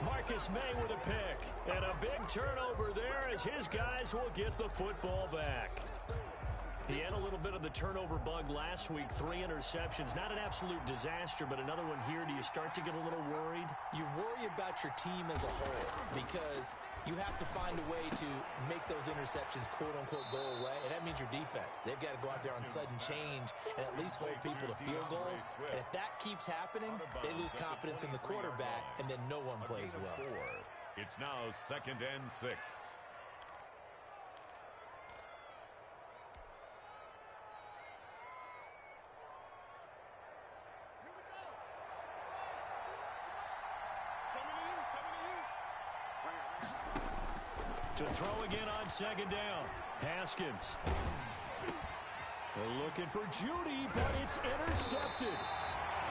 Marcus May with a pick. And a big turnover there as his guys will get the football back. He had a little bit of the turnover bug last week. 3 interceptions. Not an absolute disaster, but another one here. Do you start to get a little worried? You worry about your team as a whole because you have to find a way to make those interceptions, quote-unquote, go away, and that means your defense. They've got to go out there on sudden change and at least hold people to field goals. And if that keeps happening, they lose confidence in the quarterback, and then no one plays well. It's now 2nd and 6. To throw again on 2nd down. Haskins. They're looking for Judy, but it's intercepted.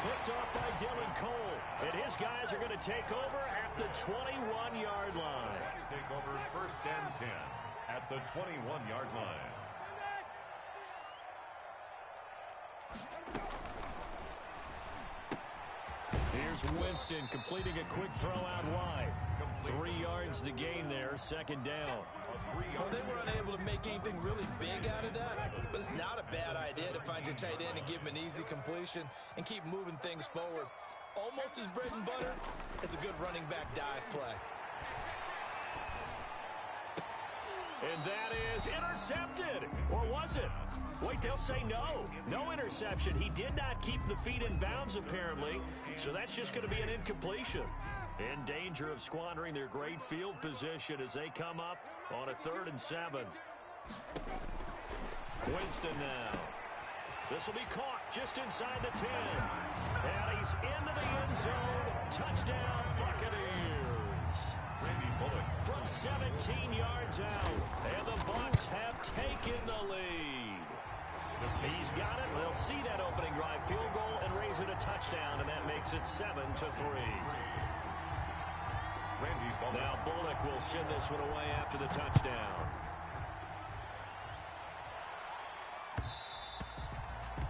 Picked off by Dylan Cole. And his guys are going to take over at the 21-yard line. Take over 1st and 10 at the 21-yard line. Here's Winston completing a quick throw out wide. 3 yards the gain there, 2nd down. Well, they were unable to make anything really big out of that, but it's not a bad idea to find your tight end and give him an easy completion and keep moving things forward. Almost as bread and butter as a good running back dive play. And that is intercepted. Or was it? Wait, they'll say no. No interception. He did not keep the feet in bounds, apparently. So that's just going to be an incompletion. In danger of squandering their great field position as they come up on a 3rd and 7. Winston now. This will be caught just inside the 10. And he's into the end zone. Touchdown, Buccaneers. From 17 yards out. And the Bucs have taken the lead. He's got it. They'll see that opening drive field goal and raise it a touchdown, and that makes it 7-3. Now Bullock will send this one away after the touchdown.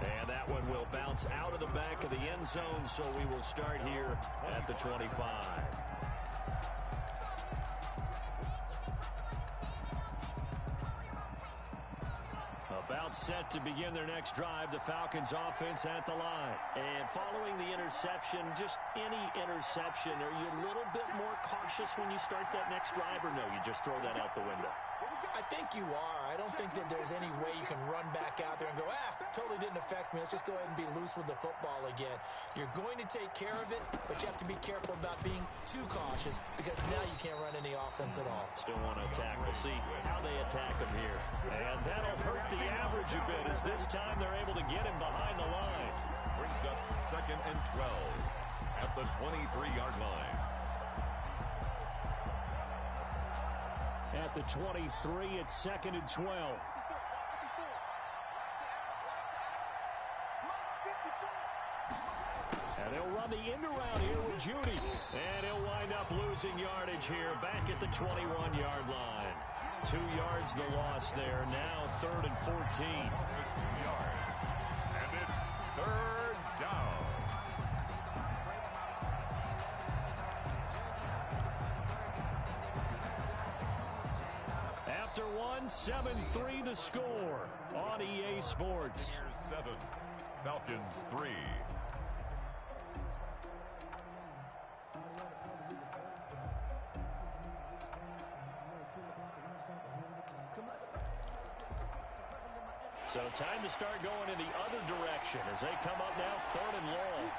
And that one will bounce out of the back of the end zone, so we will start here at the 25. About set to begin their next drive, the Falcons offense at the line. And following the interception, just any interception, are you a little bit more cautious when you start that next drive, or no, you just throw that out the window? I think you are. I don't think that there's any way you can run back out there and go, totally didn't affect me. Let's just go ahead and be loose with the football again. You're going to take care of it, but you have to be careful about being too cautious because now you can't run any offense at all. Still want to attack. We'll see how they attack him here. And that'll hurt the average a bit as this time they're able to get him behind the line. Brings up 2nd and 12 at the 23-yard line. At the 23, it's 2nd and 12. And they'll run the end around here with Judy. And he'll wind up losing yardage here back at the 21-yard line. 2 yards the loss there. Now 3rd and 14. And it's 3rd down. After 7-3 the score on EA Sports. 7, Falcons 3. So time to start going in the other direction as they come up now 3rd and long.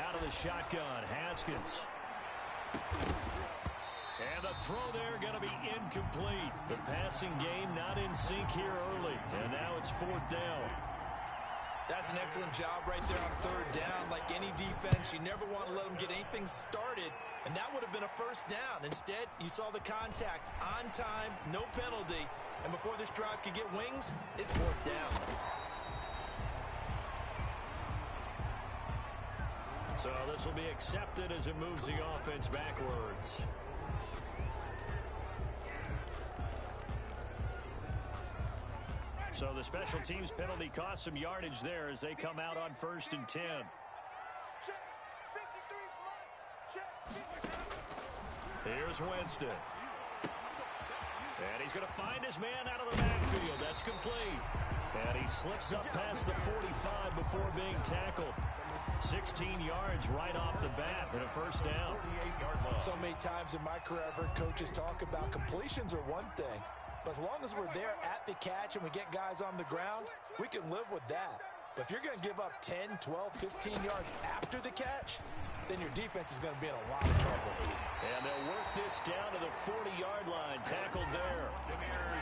Out of the shotgun, Haskins. And the throw there going to be incomplete. The passing game not in sync here early. And now it's 4th down. That's an excellent job right there on 3rd down. Like any defense, you never want to let them get anything started. And that would have been a 1st down. Instead, you saw the contact on time, no penalty. And before this drive could get wings, it's 4th down. So this will be accepted as it moves the offense backwards. So the special teams penalty cost some yardage there as they come out on 1st and 10. Here's Winston. And he's going to find his man out of the backfield. That's complete. And he slips up past the 45 before being tackled. 16 yards right off the bat and a 1st down. So many times in my career, I've heard coaches talk about completions are one thing. But as long as we're there at the catch and we get guys on the ground, we can live with that. But if you're going to give up 10, 12, 15 yards after the catch, then your defense is going to be in a lot of trouble. And they'll work this down to the 40-yard line. Tackled there.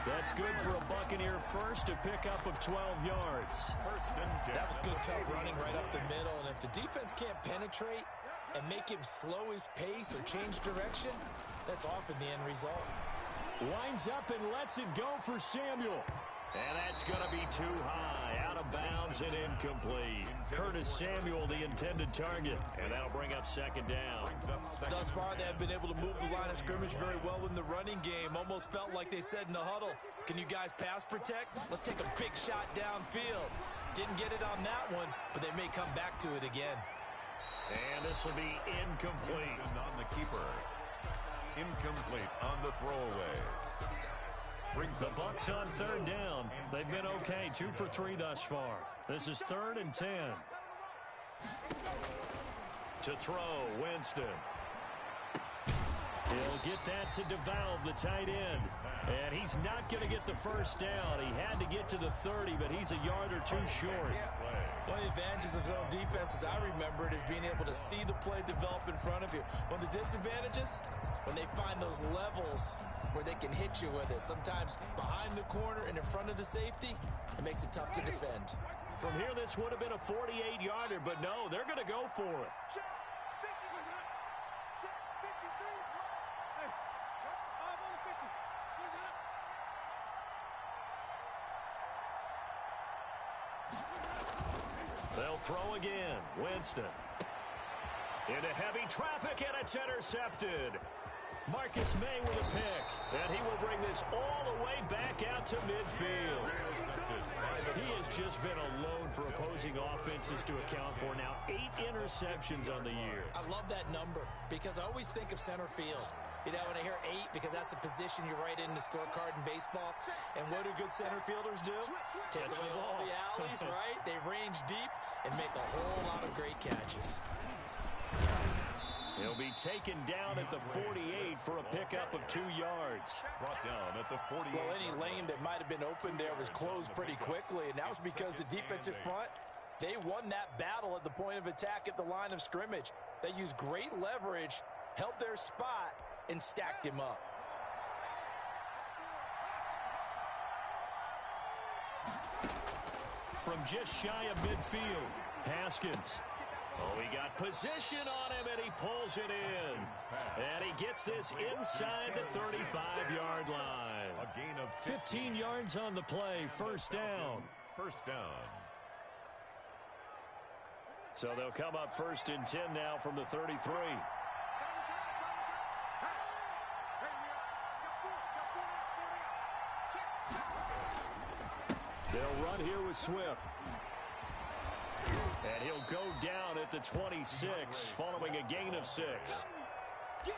That's good for a Buccaneer first, a pickup of 12 yards. That was good, tough running right up the middle. And if the defense can't penetrate and make him slow his pace or change direction, that's often the end result. Winds up and lets it go for Samuel. And that's going to be too high, out of bounds and incomplete. Curtis Samuel, the intended target, and that'll bring up 2nd down. Thus far, they have been able to move the line of scrimmage very well in the running game. Almost felt like they said in the huddle, can you guys pass protect? Let's take a big shot downfield. Didn't get it on that one, but they may come back to it again. And this will be incomplete. On the keeper. Incomplete on the throwaway. The Bucs on 3rd down. They've been okay, 2 for 3 thus far. This is 3rd and 10. To throw, Winston. He'll get that to DeValve, the tight end. And he's not going to get the 1st down. He had to get to the 30, but he's a yard or 2 short. One of the advantages of zone defense, as I remember it, is being able to see the play develop in front of you. One of the disadvantages, when they find those levels where they can hit you with it. Sometimes behind the corner and in front of the safety, it makes it tough to defend. From here, this would have been a 48-yarder, but no, they're going to go for it. They'll throw again. Winston. Into heavy traffic, and it's intercepted. Marcus May with a pick, and he will bring this all the way back out to midfield. He has just been alone for opposing offenses to account for now 8 interceptions on the year. I love that number because I always think of center field. You know, when I hear 8, because that's the position you write in the scorecard in baseball. And what do good center fielders do? Take away all the alleys, right? They range deep and make a whole lot of great catches. He'll be taken down at the 48 for a pickup of 2 yards. Brought down at the 48. Well, any lane that might have been open there was closed pretty quickly, and that was because the defensive front, they won that battle at the point of attack at the line of scrimmage. They used great leverage, held their spot, and stacked him up. From just shy of midfield, Haskins. Oh, he got position on him, and he pulls it in. And he gets this inside the 35-yard line. A gain of 15 yards on the play, first down. First down. So they'll come up 1st and 10 now from the 33. They'll run here with Swift. And he'll go down at the 26 following a gain of 6.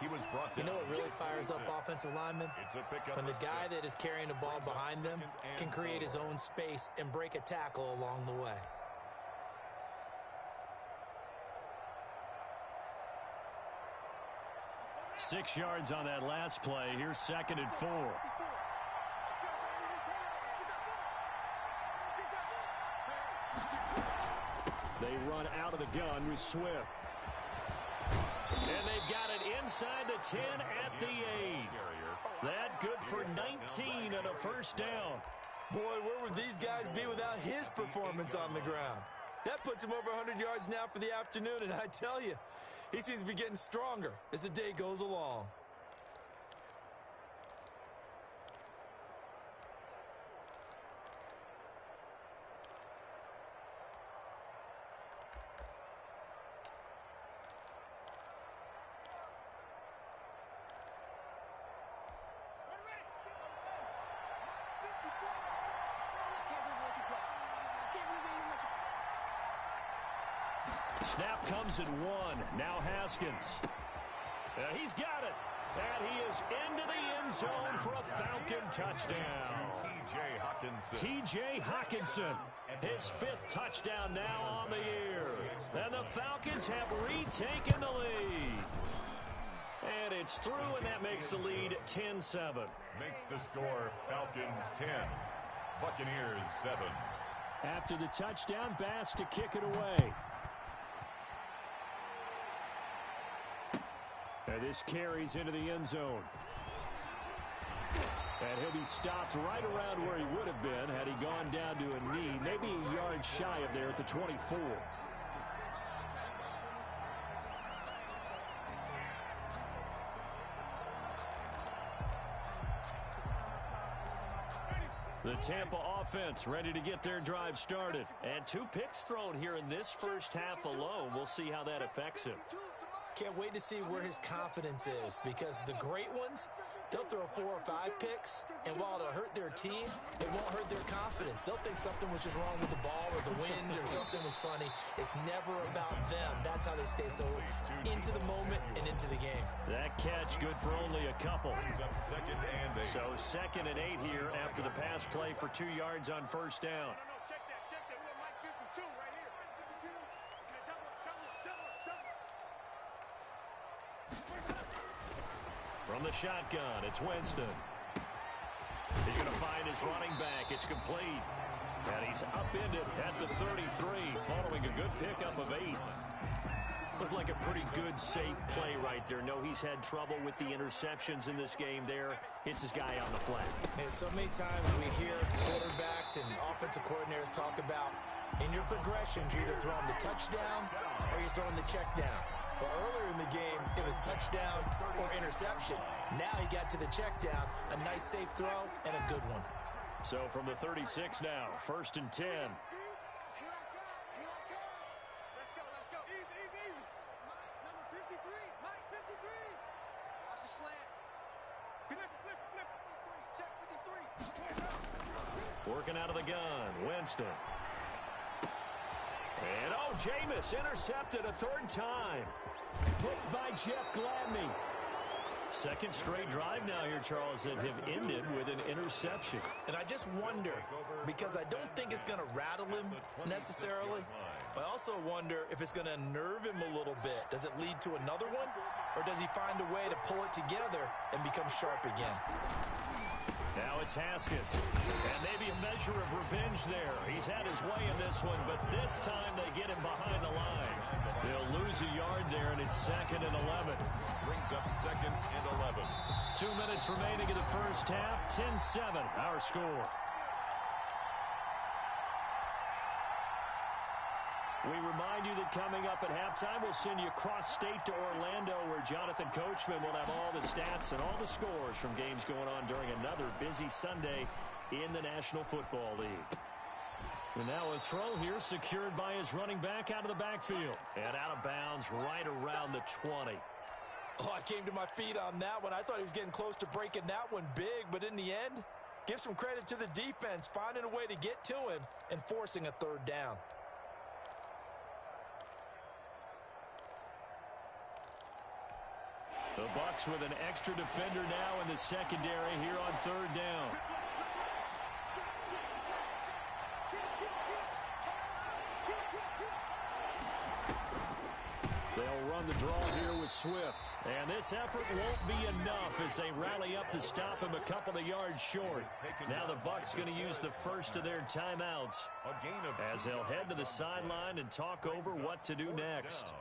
He was brought down. You know what really fires up offensive linemen? When the guy that is carrying the ball behind them can create his own space and break a tackle along the way. Six yards on that last play. Here's 2nd and 4. They run out of the gun with Swift. And they've got it inside the 10 at the 8. That good for 19 and a first down. Boy, where would these guys be without his performance on the ground? That puts him over 100 yards now for the afternoon, and I tell you, he seems to be getting stronger as the day goes along. Snap comes at 1. Now Haskins. He's got it. And he is into the end zone for a Falcon touchdown. T.J. Hawkinson. His 5th touchdown now on the year. And the Falcons have retaken the lead. And it's through, and that makes the lead 10-7. Makes the score Falcons 10. Buccaneers 7. After the touchdown, Bass to kick it away. And this carries into the end zone. And he'll be stopped right around where he would have been had he gone down to a knee, maybe a yard shy of there at the 24. The Tampa offense ready to get their drive started. And 2 picks thrown here in this first half alone. We'll see how that affects him. Can't wait to see where his confidence is, because the great ones, they'll throw 4 or 5 picks, and while it'll hurt their team, it won't hurt their confidence. They'll think something was just wrong with the ball or the wind or something was funny. It's never about them. That's how they stay so into the moment and into the game. That catch good for only a couple. So 2nd and 8 here after the pass play for 2 yards on first down. From the shotgun, it's Winston. He's going to find his running back. It's complete. And he's upended at the 33 following a good pickup of 8. Looked like a pretty good, safe play right there. No, he's had trouble with the interceptions in this game there. Hits his guy on the flat. And so many times we hear quarterbacks and offensive coordinators talk about in your progressions, you're either throwing the touchdown or you're throwing the check down. But earlier in the game, it was touchdown or interception. Now he got to the check down, a nice safe throw, and a good one. So from the 36 now, 1st and 10. Working out of the gun, Winston. And, oh, Jameis intercepted a 3rd time. Booked by Jeff Gladney. 2nd straight drive now here, Charles, that have ended with an interception. And I just wonder, because I don't think it's going to rattle him necessarily. I also wonder if it's going to unnerve him a little bit. Does it lead to another one? Or does he find a way to pull it together and become sharp again? Now it's Haskins, and maybe a measure of revenge there. He's had his way in this one, but this time they get him behind the line. They'll lose a yard there, and it's 2nd and 11. Brings up 2nd and 11. 2 minutes remaining in the first half, 10-7, our score. We remind you that coming up at halftime, we'll send you cross-state to Orlando, where Jonathan Coachman will have all the stats and all the scores from games going on during another busy Sunday in the National Football League. And now a throw here secured by his running back out of the backfield. And out of bounds right around the 20. Oh, I came to my feet on that one. I thought he was getting close to breaking that one big, but in the end, give some credit to the defense, finding a way to get to him and forcing a 3rd down. The Bucs with an extra defender now in the secondary here on 3rd down. They'll run the draw here with Swift. And this effort won't be enough as they rally up to stop him a couple of yards short. Now the Bucs going to use the first of their timeouts as they'll head to the sideline and talk over what to do next.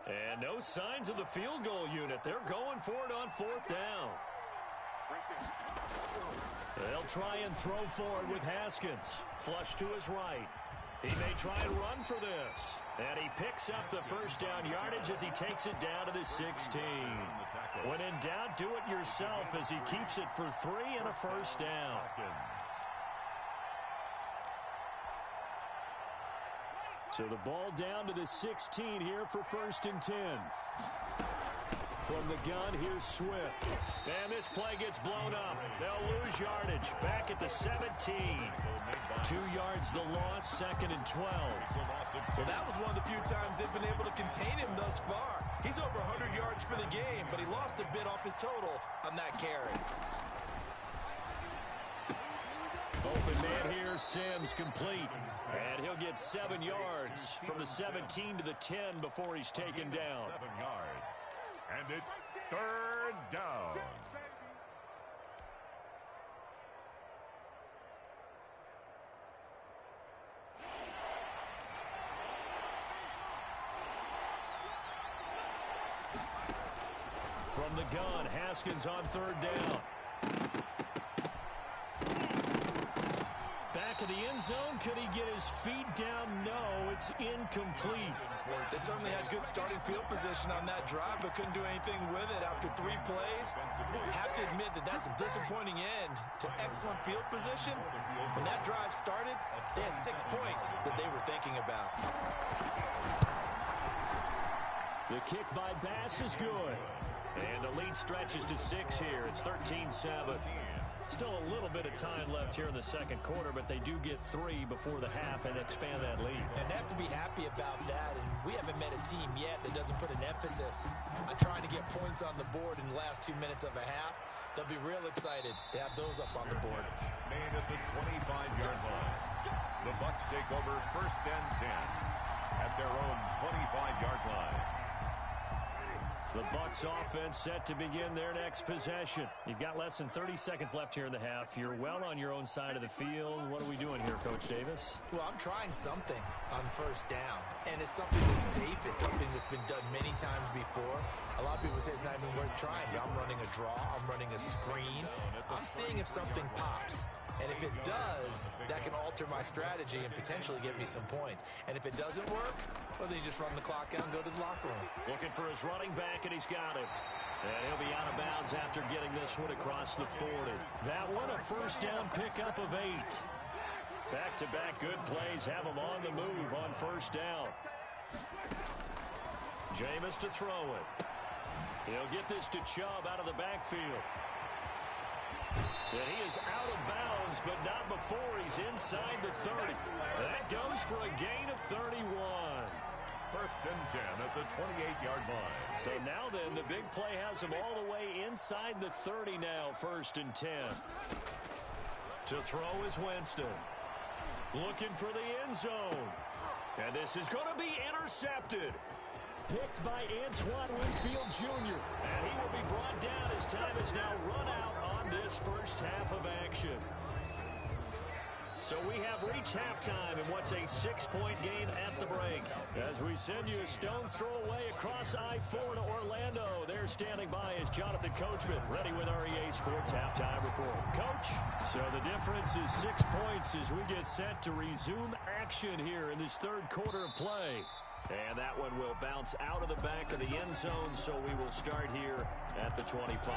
And no signs of the field goal unit. They're going for it on 4th down. They'll try and throw forward with Haskins. Flush to his right. He may try and run for this. And he picks up the 1st down yardage as he takes it down to the 16. When in doubt, do it yourself as he keeps it for 3 and a 1st down. So the ball down to the 16 here for 1st and 10. From the gun, here's Swift. And this play gets blown up. They'll lose yardage. Back at the 17. 2 yards the loss, 2nd and 12. Well, that was one of the few times they've been able to contain him thus far. He's over 100 yards for the game, but he lost a bit off his total on that carry. Open man here, Sims complete. And he'll get 7 yards from the 17 to the 10 before he's taken down. 7 yards. And it's 3rd down. From the gun, Haskins on 3rd down. Back of the end zone. Could he get his feet down? No, it's incomplete. They certainly had good starting field position on that drive, but couldn't do anything with it after 3 plays. Have to admit that that's a disappointing end to excellent field position. When that drive started, they had 6 points that they were thinking about. The kick by Bass is good. And the lead stretches to 6 here. It's 13-7. Still a little bit of time left here in the 2nd quarter, but they do get 3 before the half and expand that lead. And they have to be happy about that. And we haven't met a team yet that doesn't put an emphasis on trying to get points on the board in the last 2 minutes of a half. They'll be real excited to have those up on the board. Made at the 25-yard line. The Bucs take over 1st and 10 at their own 25-yard line. The Bucs offense set to begin their next possession. You've got less than 30 seconds left here in the half. You're well on your own side of the field. What are we doing here, Coach Davis? Well, I'm trying something on first down, and it's something that's safe. It's something that's been done many times before. A lot of people say it's not even worth trying, but I'm running a draw. I'm running a screen. I'm seeing if something pops. And if it does, that can alter my strategy and potentially get me some points. And if it doesn't work, well, then you just run the clock out and go to the locker room. Looking for his running back, and he's got it. And he'll be out of bounds after getting this one across the 40. That one a first down pickup of 8. Back-to-back good plays have him on the move on first down. Jameis to throw it. He'll get this to Chubb out of the backfield. And he is out of bounds, but not before he's inside the 30. That goes for a gain of 31. First and 10 at the 28-yard line. So now then, the big play has him all the way inside the 30 now, first and 10. To throw is Winston. Looking for the end zone. And this is going to be intercepted. Picked by Antoine Winfield Jr. And he will be brought down as time is now run out on this first half of action. So we have reached halftime in what's a 6-point game at the break. As we send you a stone's throw away across I-4 to Orlando. There standing by is Jonathan Coachman, ready with our EA Sports Halftime Report. Coach, so the difference is 6 points as we get set to resume action here in this third quarter of play. And that one will bounce out of the back of the end zone, so we will start here at the 25.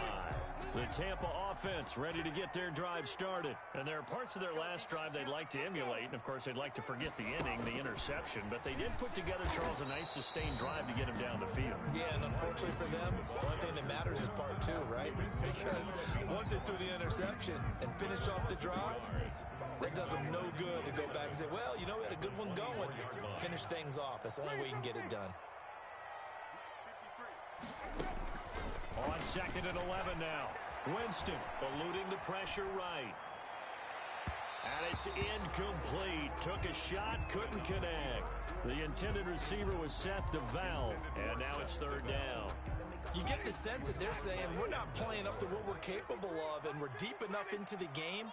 The Tampa offense ready to get their drive started. And there are parts of their last drive they'd like to emulate. And, of course, they'd like to forget the inning, the interception. But they did put together, Charles, a nice sustained drive to get him down the field. Yeah, and unfortunately for them, the only thing that matters is part 2, right? Because once they threw the interception and finished off the drive, that does them no good to go back and say, well, you know, we had a good one going. Finish things off. That's the only way you can get it done. On second and 11 now. Winston eluding the pressure right. And it's incomplete. Took a shot, couldn't connect. The intended receiver was Seth DeValve, and now it's third down. You get the sense that they're saying we're not playing up to what we're capable of, and we're deep enough into the game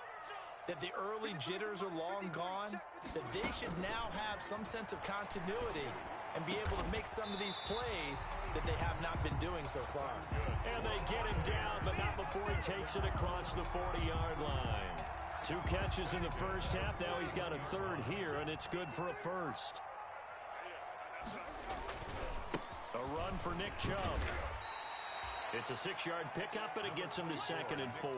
that the early jitters are long gone, that they should now have some sense of continuity and be able to make some of these plays that they have not been doing so far. And they get him down, but not before he takes it across the 40-yard line. 2 catches in the first half. Now he's got a third here, and it's good for a first. A run for Nick Chubb. It's a 6-yard pickup, but it gets him to second and 4.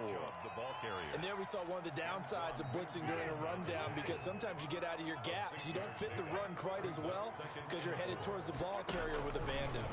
And there we saw one of the downsides of blitzing during a rundown, because sometimes you get out of your gaps. You don't fit the run quite as well because you're headed towards the ball carrier with abandon.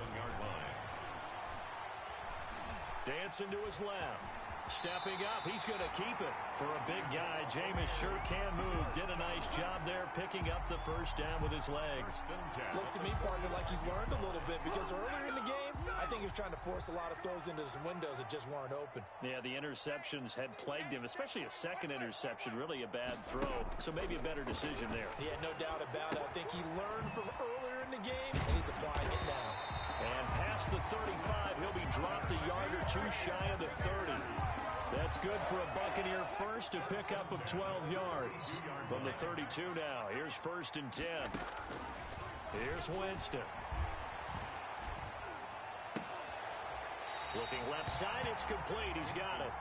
Dancing to his left. Stepping up, he's going to keep it. For a big guy, Jameis sure can move. Did a nice job there picking up the first down with his legs. Looks to me, partner, like he's learned a little bit, because earlier in the game, I think he was trying to force a lot of throws into some windows that just weren't open. Yeah, the interceptions had plagued him, especially a second interception, really a bad throw. So maybe a better decision there. Yeah, no doubt about it. I think he learned from earlier in the game, and he's applying it now. And past the 35, he'll be dropped a yard or 2 shy of the 30. That's good for a Buccaneer first, a pickup of 12 yards. From the 32 now, here's first and 10. Here's Winston. Looking left side, it's complete. He's got it.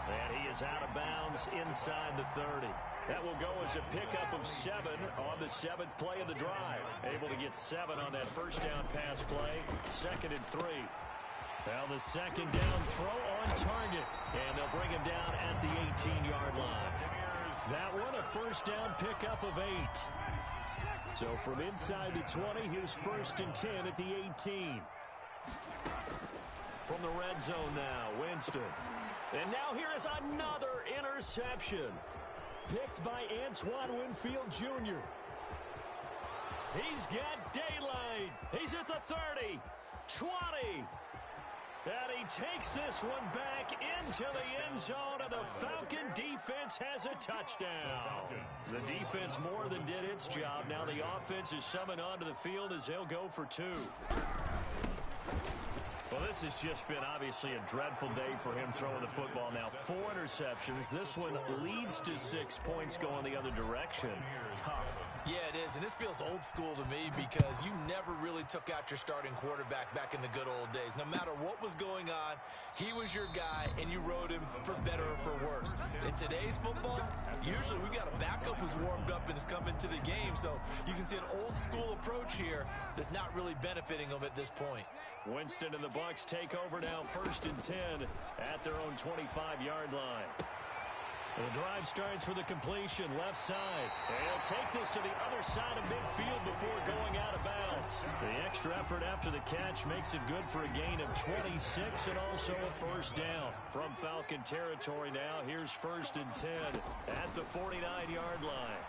And he is out of bounds inside the 30. That will go as a pickup of 7 on the 7th play of the drive. Able to get 7 on that first down pass play. Second and 3. Now the second down throw on target. And they'll bring him down at the 18-yard line. That one a first down pickup of 8. So from inside the 20, here's first and 10 at the 18. From the red zone now, Winston. And now here is another interception. Picked by Antoine Winfield Jr. He's got daylight. He's at the 30, 20. And he takes this one back into the end zone, and the Falcon defense has a touchdown. The defense more than did its job. Now the offense is summoned onto the field as they'll go for 2. Well, this has just been obviously a dreadful day for him throwing the football. Now 4 interceptions. This one leads to 6 points going the other direction. Tough. Yeah, it is, and this feels old school to me because you never really took out your starting quarterback back in the good old days. No matter what was going on, he was your guy, and you rode him for better or for worse. In today's football, usually we got a backup who's warmed up and is coming to the game, so you can see an old school approach here that's not really benefiting them at this point. Winston and the Bucs take over now, 1st and 10 at their own 25-yard line. The drive starts with a completion, left side. They'll take this to the other side of midfield before going out of bounds. The extra effort after the catch makes it good for a gain of 26 and also a 1st down. From Falcon territory now, here's 1st and 10 at the 49-yard line.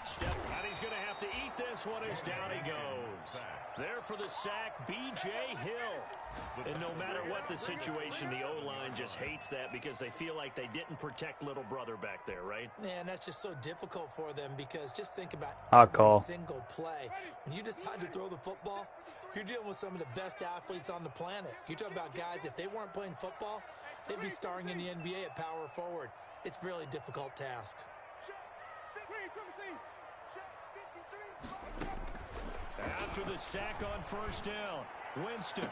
Step, and he's going to have to eat this one as down he goes. There for the sack, B.J. Hill. And no matter what the situation, the O-line just hates that because they feel like they didn't protect little brother back there, right? Man, that's just so difficult for them because just think about Hard every call. single play. When you decide to throw the football, you're dealing with some of the best athletes on the planet. You talk about guys, if they weren't playing football, they'd be starring in the NBA at power forward. It's a really difficult task. After the sack on 1st down, Winston.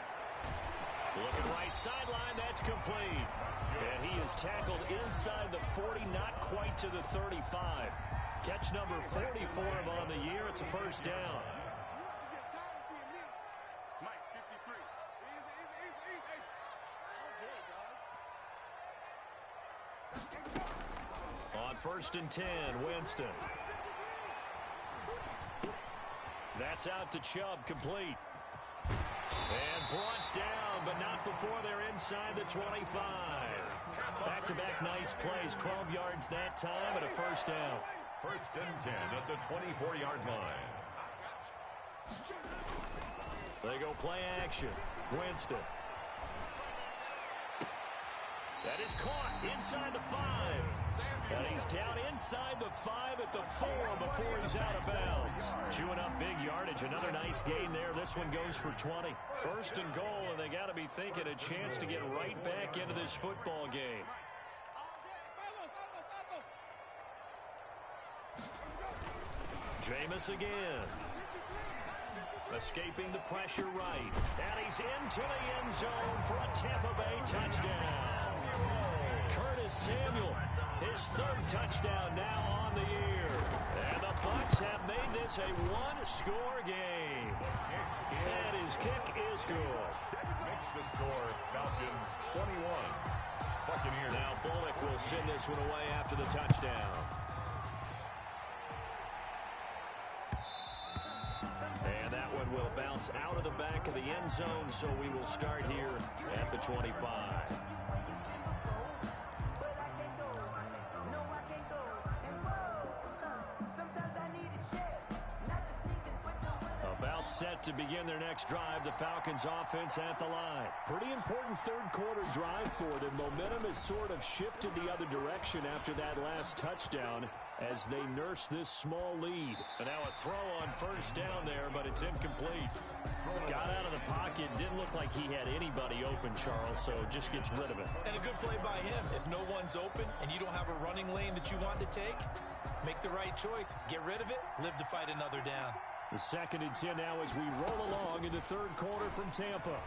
Looking right sideline, that's complete. And he is tackled inside the 40, not quite to the 35. Catch number 40 for him on the year. It's a 1st down. On 1st and 10, Winston. That's out to Chubb, complete. And brought down, but not before they're inside the 25. Back-to-back nice plays, 12 yards that time and a 1st down. 1st and 10 at the 24-yard line. They go play action. Winston. That is caught inside the 5. And he's down inside the 5 at the 4 before he's out of bounds. Chewing up big yardage. Another nice gain there. This one goes for 20. 1st and goal, and they got to be thinking a chance to get right back into this football game. Jameis again. Escaping the pressure right. And he's into the end zone for a Tampa Bay touchdown. Curtis Samuel, his 3rd touchdown now on the year. And the Bucs have made this a 1-score game. And his kick is good. Makes the score Falcons 21. Buccaneers. Now Bullock will send this one away after the touchdown. And that one will bounce out of the back of the end zone, so we will start here at the 25. About set to begin their next drive, the Falcons offense at the line. Pretty important 3rd quarter drive for them. Momentum has sort of shifted the other direction after that last touchdown as they nurse this small lead. And now a throw on 1st down there, but it's incomplete. Got out of the pocket, didn't look like he had anybody open, Charles, so just gets rid of it. And a good play by him. If no one's open and you don't have a running lane that you want to take, make the right choice. Get rid of it, live to fight another down. The 2nd and 10 now as we roll along in the 3rd quarter from Tampa.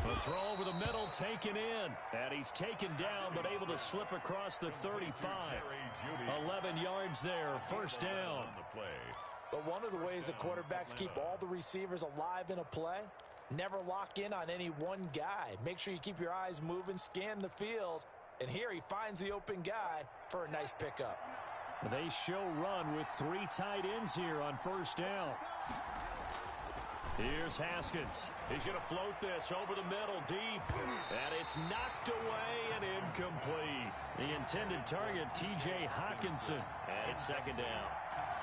A throw over the middle, taken in. And he's taken down, but able to slip across the 35. 11 yards there, 1st down. But one of the ways that quarterbacks keep all the receivers alive in a play, never lock in on any one guy. Make sure you keep your eyes moving, scan the field. And here he finds the open guy for a nice pickup. They show run with 3 tight ends here on 1st down. Here's Haskins. He's going to float this over the middle deep. And it's knocked away and incomplete. The intended target, T.J. Hawkinson. And it's 2nd down.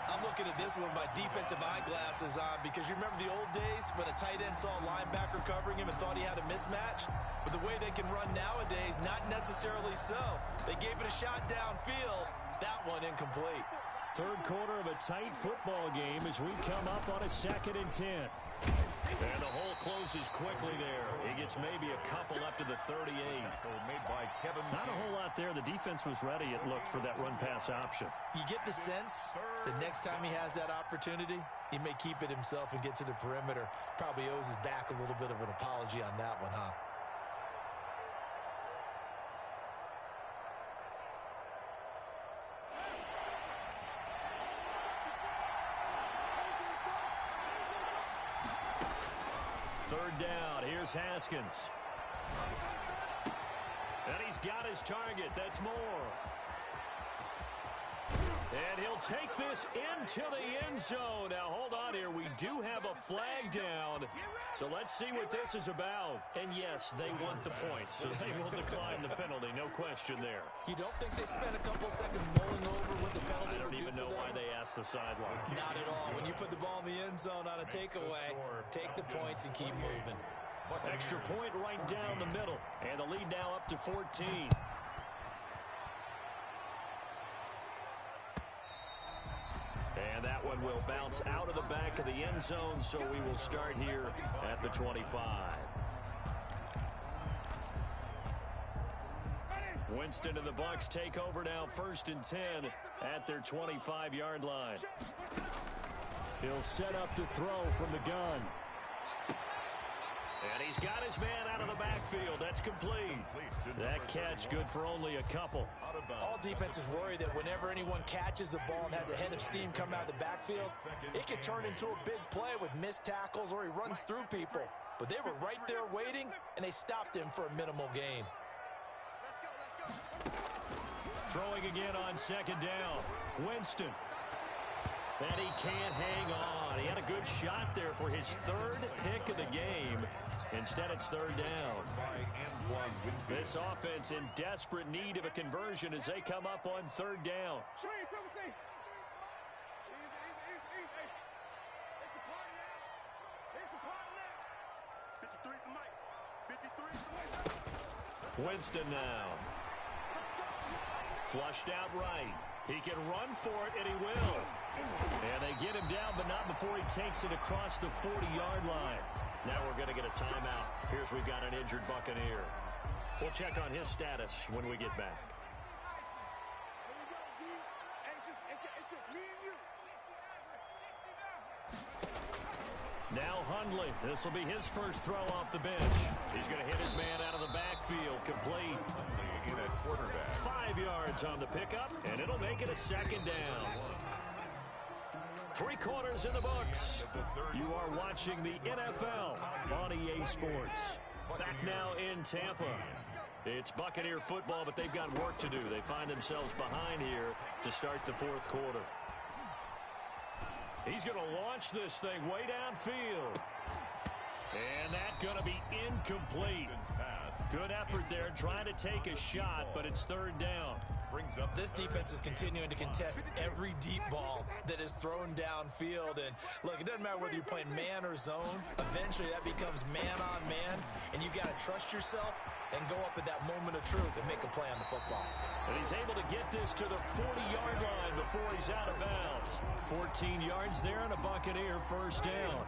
I'm looking at this with my defensive eyeglasses on because you remember the old days when a tight end saw a linebacker covering him and thought he had a mismatch? But the way they can run nowadays, not necessarily so. They gave it a shot downfield. That one incomplete. Third quarter of a tight football game as we come up on a 2nd and 10. And the hole closes quickly there. He gets maybe a couple up to the 38. Made by Kevin. Not a whole lot there. The defense was ready, it looked, for that run-pass option. You get the sense that next time he has that opportunity, he may keep it himself and get to the perimeter. Probably owes his back a little bit of an apology on that one, huh? Third down. Here's Haskins. And he's got his target. That's Moore. And he'll take this into the end zone. Now, hold on here. We do have a flag down. So let's see what this is about. And, yes, they want the points, so they will decline the penalty. No question there. You don't think they spent a couple seconds mulling over what the penalty I don't even know why they asked the sideline. Not at all. When you put the ball in the end zone on a takeaway, take the points and keep moving. Extra point right down the middle. And the lead now up to 14. And that one will bounce out of the back of the end zone, so we will start here at the 25. Winston and the Bucs take over now, 1st and 10 at their 25-yard line. He'll set up to throw from the gun. And he's got his man out of the backfield. That's complete. That catch good for only a couple. All defenses worry that whenever anyone catches the ball and has a head of steam come out of the backfield, it can turn into a big play with missed tackles or he runs through people. But they were right there waiting, and they stopped him for a minimal gain. Throwing again on 2nd down. Winston. And he can't hang on. He had a good shot there for his 3rd pick of the game. Instead, it's 3rd down. This offense in desperate need of a conversion as they come up on 3rd down. Winston now. Flushed out right. He can run for it, and he will. And they get him down, but not before he takes it across the 40-yard line. Now we're going to get a timeout. Here's we've got an injured Buccaneer. We'll check on his status when we get back. Now Hundley. This will be his first throw off the bench. He's going to hit his man out of the backfield. Complete. 5 yards on the pickup, and it'll make it a 2nd down. 3 quarters in the books. You are watching the NFL on EA Sports. Back now in Tampa. It's Buccaneer football, but they've got work to do. They find themselves behind here to start the 4th quarter. He's going to launch this thing way downfield. And that's going to be incomplete. Good effort there, trying to take a shot, but it's 3rd down. This defense is continuing to contest every deep ball that is thrown downfield. And look, it doesn't matter whether you're playing man or zone. Eventually, that becomes man on man, and you got to trust yourself and go up at that moment of truth and make a play on the football. And he's able to get this to the 40-yard line before he's out of bounds. 14 yards there and a Buccaneer 1st down.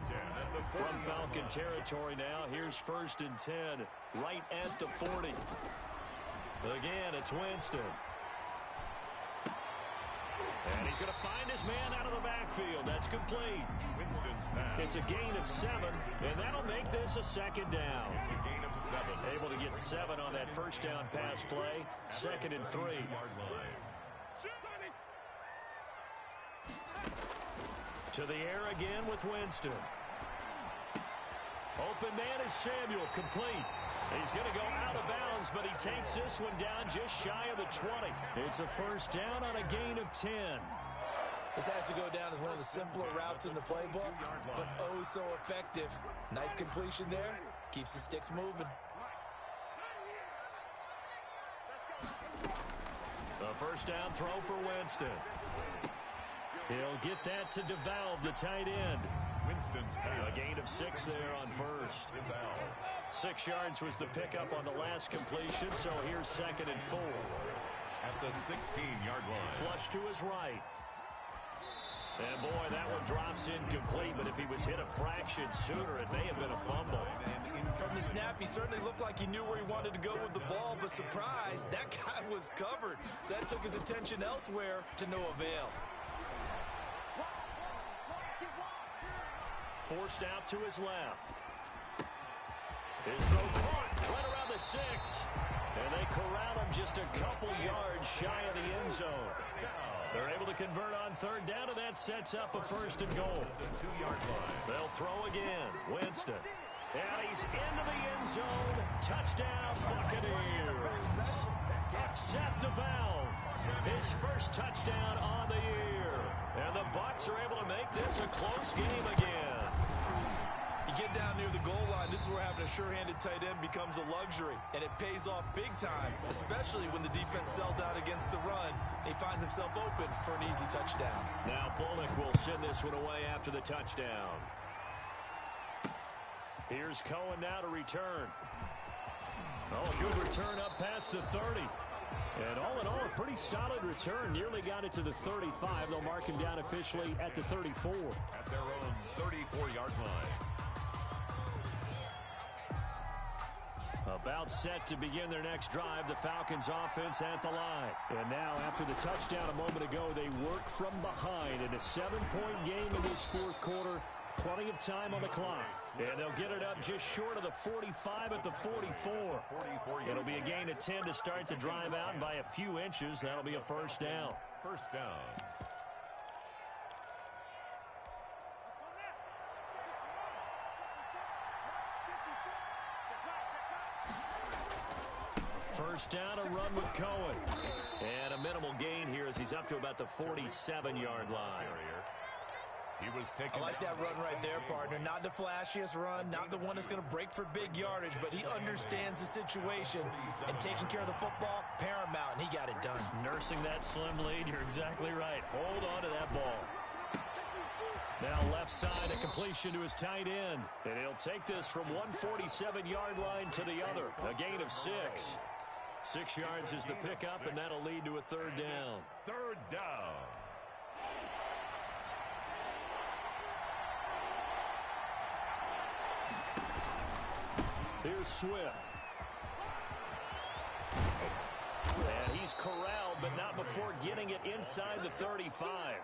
From Falcon territory now, here's 1st and 10, right at the 40. Again, it's Winston. And he's going to find his man out of the backfield. That's complete. It's a gain of 7, and that'll make this a 2nd down. It's a gain of 7. Able to get 7 on that 1st down pass play. 2nd and 3. To the air again with Winston. Open man is Samuel, complete. He's going to go out of bounds, but he takes this one down just shy of the 20. It's a 1st down on a gain of 10. This has to go down as one of the simpler routes in the playbook, but oh so effective. Nice completion there. Keeps the sticks moving. The 1st down throw for Winston. He'll get that to DeValve, the tight end. A gain of 6 there on 1st. 6 yards was the pickup on the last completion, so here's 2nd and 4. At the 16-yard line. Flush to his right. And boy, that one drops incomplete, but if he was hit a fraction sooner, it may have been a fumble. From the snap, he certainly looked like he knew where he wanted to go with the ball, but surprise, that guy was covered. So that took his attention elsewhere to no avail. Forced out to his left. His throw caught right around the 6. And they corral him just a couple yards shy of the end zone. They're able to convert on third down, and that sets up a 1st and goal. The 2-yard line. They'll throw again. Winston. And he's into the end zone. Touchdown, Buccaneers. Set to Valve. His first touchdown on the year. And the Bucs are able to make this a close game again. You get down near the goal line, this is where having a sure-handed tight end becomes a luxury, and it pays off big time, especially when the defense sells out against the run. He finds himself open for an easy touchdown. Now Bullock will send this one away after the touchdown. Here's Cohen now to return. Oh, good return up past the 30. And all in all, a pretty solid return. Nearly got it to the 35. They'll mark him down officially at the 34. At their own 34-yard line. About set to begin their next drive, the Falcons offense at the line. And now, after the touchdown a moment ago, they work from behind in a 7-point game in this 4th quarter. Plenty of time on the clock. And they'll get it up just short of the 45 at the 44. It'll be a gain of 10 to start the drive out, and by a few inches, that'll be a 1st down. 1st down. First down, a run with Cohen. And a minimal gain here as he's up to about the 47-yard line. He was taking I like that run right there, partner. Not the flashiest run, not the one that's going to break for big yardage, but he understands the situation, and taking care of the football, paramount, and he got it done. Nursing that slim lead, you're exactly right. Hold on to that ball. Now left side, a completion to his tight end. And he'll take this from 147-yard line to the other. A gain of 6. 6 yards is the pickup, and that'll lead to a 3rd down. 3rd down. Here's Swift. And he's corralled, but not before getting it inside the 35.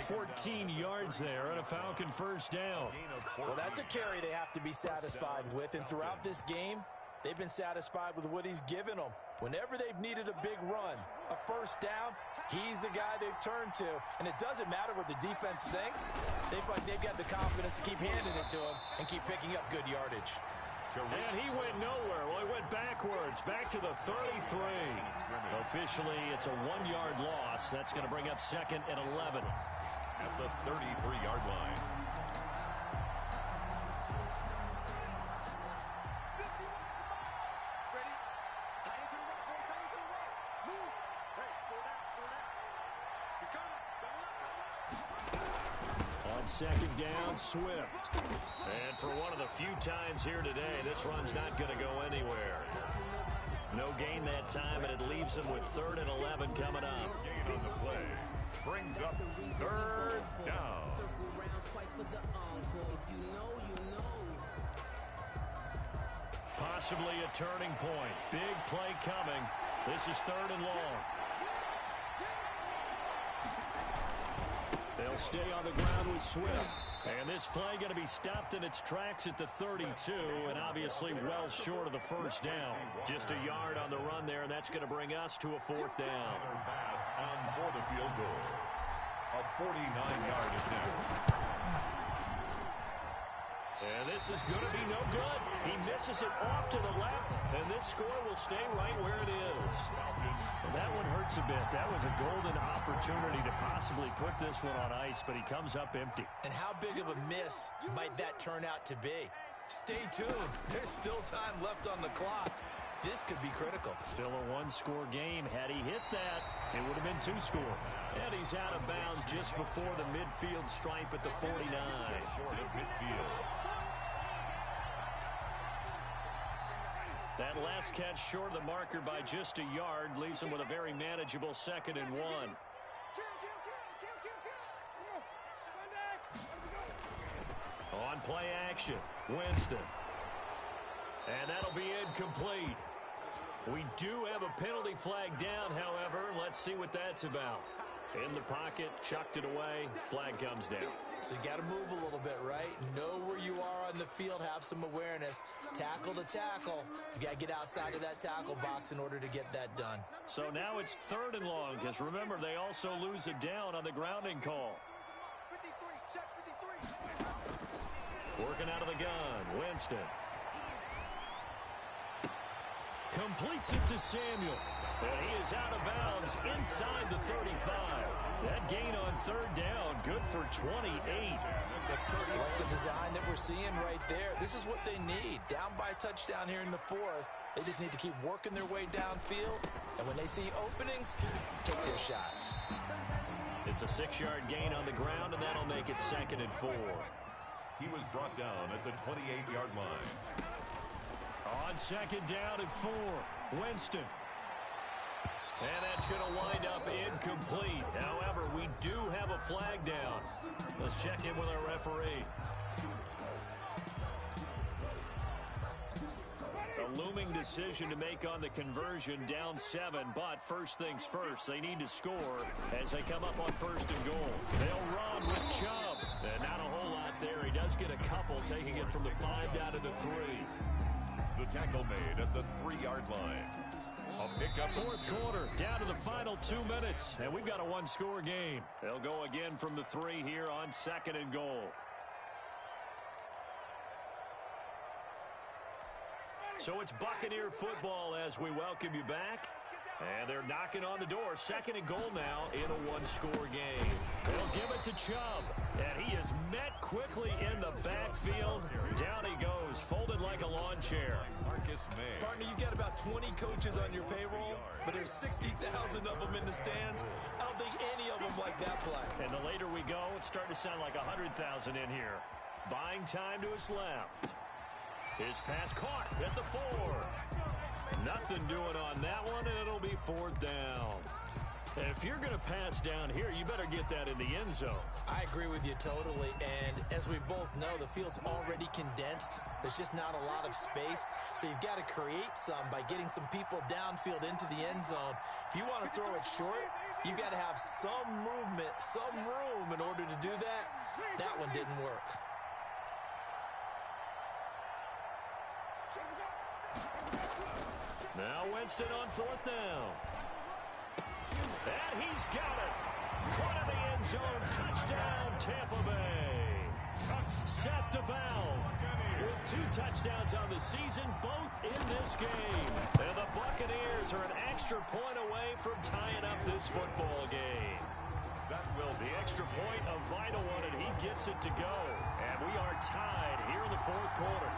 14 yards there and a Falcon 1st down. Well, that's a carry they have to be satisfied with, and throughout this game, they've been satisfied with what he's given them. Whenever they've needed a big run, a 1st down, he's the guy they've turned to. And it doesn't matter what the defense thinks. They've got the confidence to keep handing it to him and keep picking up good yardage. And he went nowhere. Well, he went backwards, back to the 33. Officially, it's a 1-yard loss. That's going to bring up 2nd and 11. At the 33-yard line. On 2nd down, Swift. And for one of the few times here today, this run's not going to go anywhere. No gain that time, and it leaves them with 3rd and 11 coming up. Gain on the play. Brings up 3rd down. Possibly a turning point. Big play coming. This is 3rd and long. They'll stay on the ground with Swift. And this play going to be stopped in its tracks at the 32, and obviously well short of the 1st down. Just a yard on the run there, and that's going to bring us to a 4th down. Pass on for the field goal. A 49-yard attempt. And this is going to be no good. He misses it off to the left, and this score will stay right where it is. And that one hurts a bit. That was a golden opportunity to possibly put this one on ice, but he comes up empty. And how big of a miss might that turn out to be? Stay tuned. There's still time left on the clock. This could be critical. Still a 1-score game. Had he hit that, it would have been 2 scores. And he's out of bounds just before the midfield stripe at the 49. Short of midfield. That last catch short of the marker by just a yard leaves him with a very manageable 2nd and 1. On play action, Winston. And that'll be incomplete. We do have a penalty flag down, however. Let's see what that's about. In the pocket, chucked it away, flag comes down. So you got to move a little bit, right? Know where you are on the field, have some awareness. Tackle to tackle. You got to get outside of that tackle box in order to get that done. So now it's 3rd and long, because remember, they also lose it down on the grounding call. 53, check 53. Working out of the gun, Winston. Completes it to Samuel. And he is out of bounds inside the 35. That gain on 3rd down, good for 28. Like the design that we're seeing right there. This is what they need. Down by a touchdown here in the 4th. They just need to keep working their way downfield. And when they see openings, take their shots. It's a 6-yard gain on the ground, and that'll make it 2nd and 4. He was brought down at the 28-yard line. On 2nd down and 4, Winston. And that's going to wind up incomplete. However, we do have a flag down. Let's check in with our referee. A looming decision to make on the conversion, down 7. But first things first, they need to score as they come up on 1st and goal. They'll run with Chubb. And not a whole lot there. He does get a couple, taking it from the 5 down to the 3. The tackle made at the 3-yard line. A pickup. 4th quarter, down to the final 2 minutes, and we've got a 1-score game. They'll go again from the 3 here on 2nd and goal. So it's Buccaneer football as we welcome you back. And they're knocking on the door. 2nd and goal now in a 1-score game. They'll give it to Chubb. And he is met quickly in the backfield. Down he goes, folded like a lawn chair. Partner, you've got about 20 coaches on your payroll, but there's 60,000 of them in the stands. I don't think any of them like that play. And the later we go, it's starting to sound like 100,000 in here. Buying time to his left. His pass caught at the 4. Nothing doing on that one, and it'll be 4th down. If you're going to pass down here, you better get that in the end zone. I agree with you totally, and as we both know, the field's already condensed. There's just not a lot of space, so you've got to create some by getting some people downfield into the end zone. If you want to throw it short, you've got to have some movement, some room in order to do that. That one didn't work. Now Winston on 4th down. And he's got it. Caught in the end zone. Touchdown, Tampa Bay. Seth DeValve with 2 touchdowns on the season, both in this game. And the Buccaneers are an extra point away from tying up this football game. That will The extra point, a vital one, and he gets it to go. And we are tied here in the 4th quarter.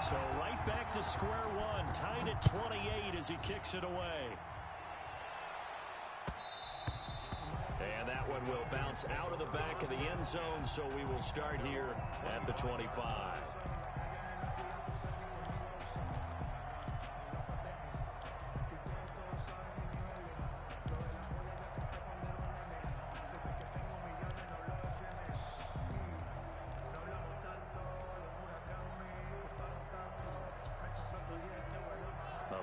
So right back to square one, tied at 28 as he kicks it away. And that one will bounce out of the back of the end zone, so we will start here at the 25.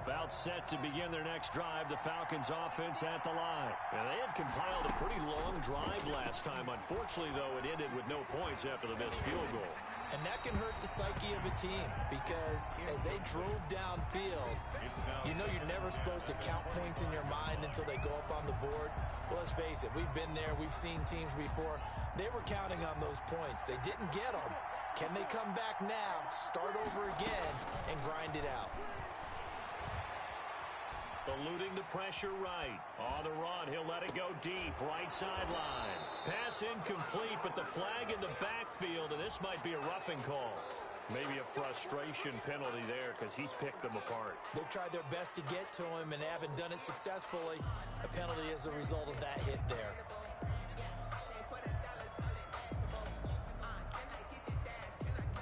About set to begin their next drive, the Falcons offense at the line. And they had compiled a pretty long drive last time. Unfortunately, though, it ended with no points after the missed field goal. And that can hurt the psyche of a team because as they drove downfield, you know you're never supposed to count points in your mind until they go up on the board. But let's face it, we've been there. We've seen teams before. They were counting on those points. They didn't get them. Can they come back now, start over again, and grind it out? Eluding the pressure right. On the run, he'll let it go deep. Right sideline. Pass incomplete, but the flag in the backfield, and this might be a roughing call. Maybe a frustration penalty there because he's picked them apart. They've tried their best to get to him and haven't done it successfully. A penalty as a result of that hit there.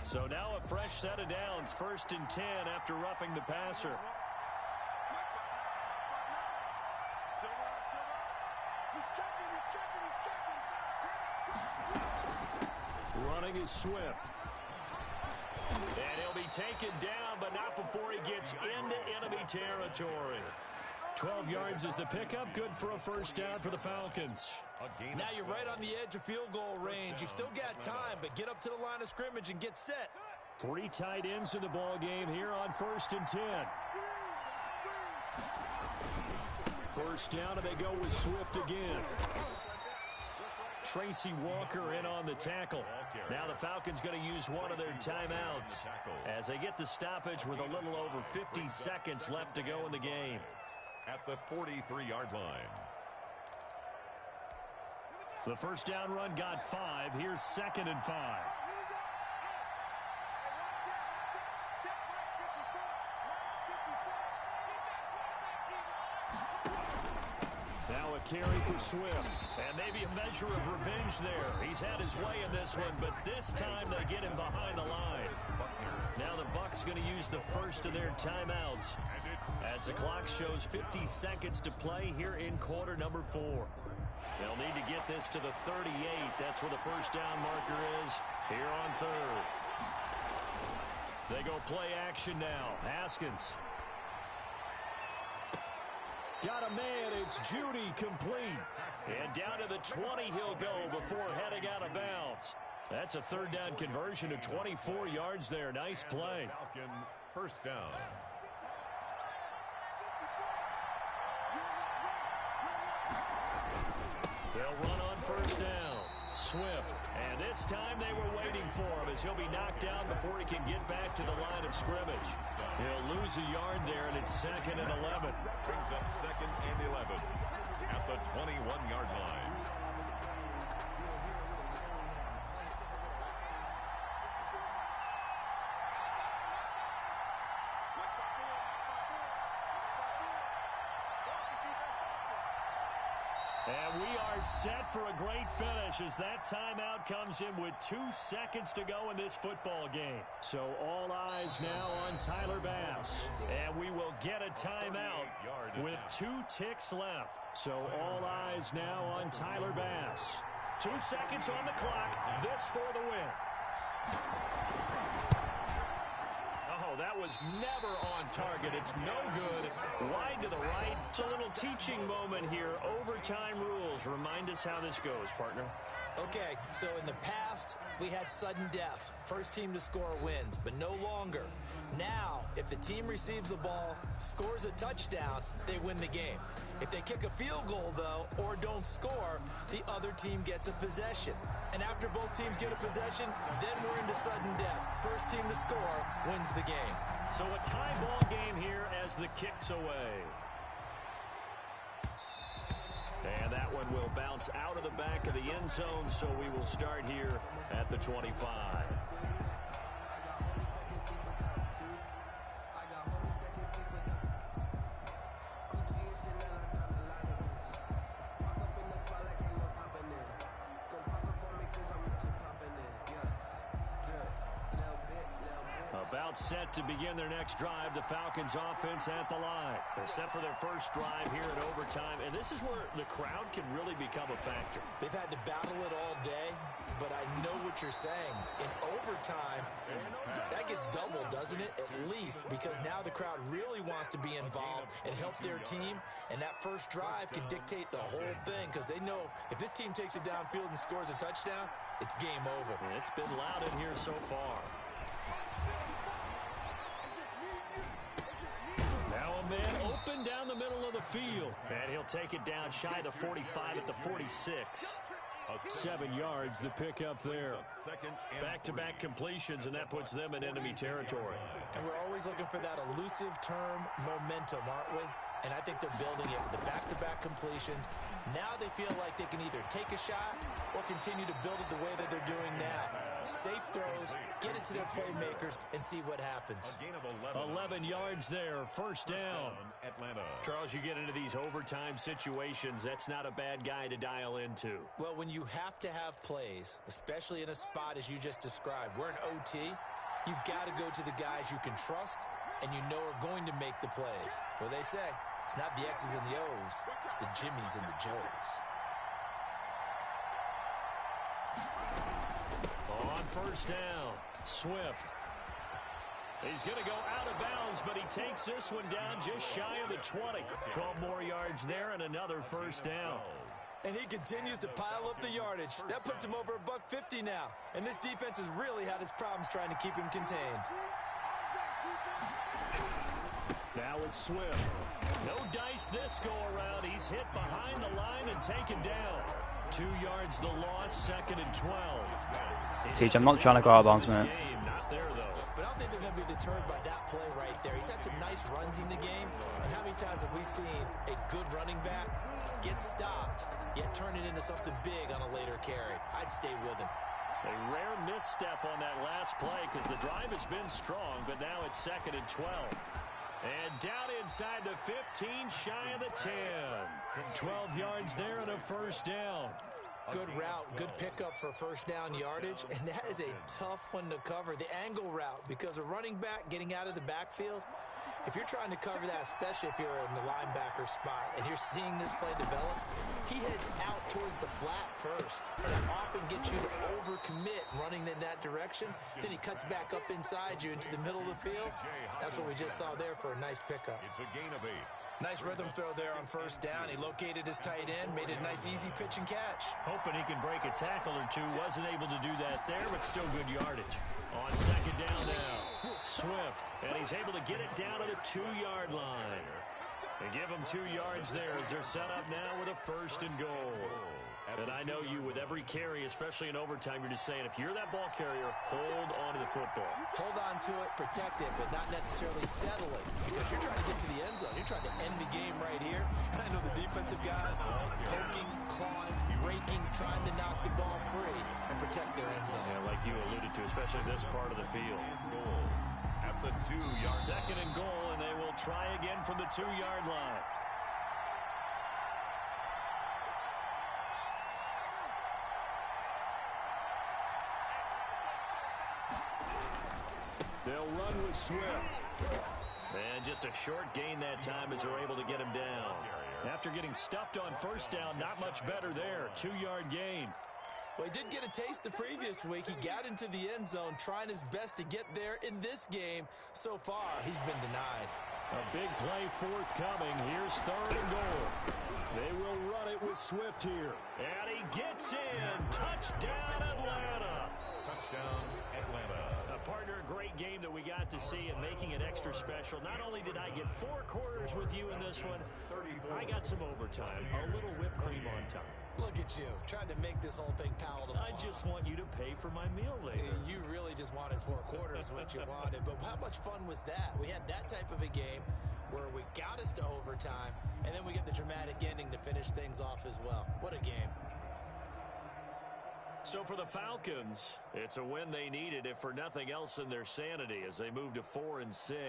So now a fresh set of downs. 1st and 10 after roughing the passer. Running is Swift. And he'll be taken down, but not before he gets into enemy territory. 12 yards is the pickup. Good for a first down for the Falcons. Now you're right on the edge of field goal range. You still got time, but get up to the line of scrimmage and get set. 3 tight ends in the ball game here on 1st and 10. First down, and they go with Swift again. Tracy Walker in on the tackle. Now the Falcons going to use one of their timeouts as they get the stoppage with a little over 50 seconds left to go in the game. At the 43-yard line. The first down run got 5. Here's 2nd and 5. Now a carry for Swift. And maybe a measure of revenge there. He's had his way in this one, but this time they get him behind the line. Now the Bucs going to use the first of their timeouts as the clock shows 50 seconds to play here in quarter number 4. They'll need to get this to the 38. That's where the first down marker is here on 3rd. They go play action now. Haskins. Got a man. It's Judy complete. And down to the 20 he'll go before heading out of bounds. That's a 3rd down conversion of 24 yards there. Nice play. Falcon first down. They'll run on first down. Swift. And this time they were waiting for him as he'll be knocked down before he can get back to the line of scrimmage. He'll lose a yard there, and it's 2nd and 11. Brings up 2nd and 11 at the 21-yard line. And we are set for a great finish as that timeout comes in with 2 seconds to go in this football game. So all eyes now on Tyler Bass. And we will get a timeout with 2 ticks left. So all eyes now on Tyler Bass. 2 seconds on the clock. This for the win. Oh, that was never on target. It's no good. Wide to the right. It's a little teaching moment here. Overtime rules. Remind us how this goes, partner. Okay, so in the past, we had sudden death. First team to score wins, but no longer. Now, if the team receives the ball, scores a touchdown, they win the game. If they kick a field goal, though, or don't score, the other team gets a possession. And after both teams get a possession, then we're into sudden death. First team to score wins the game. So a tie ball game here as the kick's away. And that one will bounce out of the back of the end zone, so we will start here at the 25. About set to begin their next drive. The Falcons offense at the line. They're set for their first drive here in overtime. And this is where the crowd can really become a factor. They've had to battle it all day, but I know what you're saying. In overtime, that gets doubled, doesn't it? At least, because now the crowd really wants to be involved and help their team. And that first drive can dictate the whole thing because they know if this team takes it downfield and scores a touchdown, it's game over. And it's been loud in here so far. Now a man open down the middle of the field. And he'll take it down shy of the 45 at the 46. 7 yards, the pickup there. Back-to-back completions, and that puts them in enemy territory. And we're always looking for that elusive term momentum, aren't we? And I think they're building it with the back-to-back completions. Now they feel like they can either take a shot or continue to build it the way that they're doing now. Safe throws, get it to their playmakers, and see what happens. 11 yards there, first down. Atlanta. Charles, you get into these overtime situations, that's not a bad guy to dial into. Well, when you have to have plays, especially in a spot as you just described, we're in OT, you've got to go to the guys you can trust and you know are going to make the plays. Well, they say, it's not the X's and the O's, it's the Jimmies and the Joes. On first down, Swift. He's going to go out of bounds, but he takes this one down just shy of the 20. 12 more yards there and another first down. And he continues to pile up the yardage. That puts him over $150 now. And this defense has really had its problems trying to keep him contained. Now it's Swift. No dice this go around. He's hit behind the line and taken down. 2 yards the loss, 2nd and 12. Siege, I'm not trying to go out of bounds, man. Not there, though. But I don't think they're going to be deterred by that play right there. He's had some nice runs in the game. And how many times have we seen a good running back get stopped, yet turn it into something big on a later carry? I'd stay with him. A rare misstep on that last play because the drive has been strong, but now it's 2nd and 12. And down inside the 15, shy of the 10. 12 yards there and a first down. Good route, good pickup for first down yardage, and that is a tough one to cover. The angle route, because a running back getting out of the backfield, if you're trying to cover that, especially if you're in the linebacker spot and you're seeing this play develop, he heads out towards the flat first. And that often gets you to overcommit running in that direction. Then he cuts back up inside you into the middle of the field. That's what we just saw there for a nice pickup. It's a gain of 8. Nice rhythm throw there on first down. He located his tight end, made it a nice easy pitch and catch. Hoping he can break a tackle or two. Wasn't able to do that there, but still good yardage. On 2nd down now, Swift. And he's able to get it down to the 2-yard line. They give him 2 yards there as they're set up now with a 1st and goal. And I know you, with every carry, especially in overtime, you're just saying, if you're that ball carrier, hold on to the football. Hold on to it, protect it, but not necessarily settle it, because you're trying to get to the end zone. You're trying to end the game right here. And I know the defensive guys poking, clawing, raking, trying to knock the ball free and protect their end zone. Yeah, like you alluded to, especially this part of the field. Goal at the 2-yard line. 2nd and goal, and they will try again from the 2-yard line. They'll run with Swift. And just a short gain that time as they're able to get him down. After getting stuffed on first down, not much better there. 2-yard gain. Well, he did get a taste the previous week. He got into the end zone, trying his best to get there in this game. So far, he's been denied. A big play forthcoming. Here's 3rd and goal. They will run it with Swift here. And he gets in. Touchdown, Atlanta. Touchdown, Atlanta. Partner, a great game that we got to see and making it extra special. Not only did I get 4 quarters with you in this one, I got some overtime, a little whipped cream on top. Look at you, trying to make this whole thing palatable. I just want you to pay for my meal later. You really just wanted 4 quarters, what you wanted. But how much fun was that? We had that type of a game where we got us to overtime, and then we get the dramatic ending to finish things off as well. What a game. So for the Falcons, it's a win they needed, if for nothing else in their sanity, as they move to 4-6.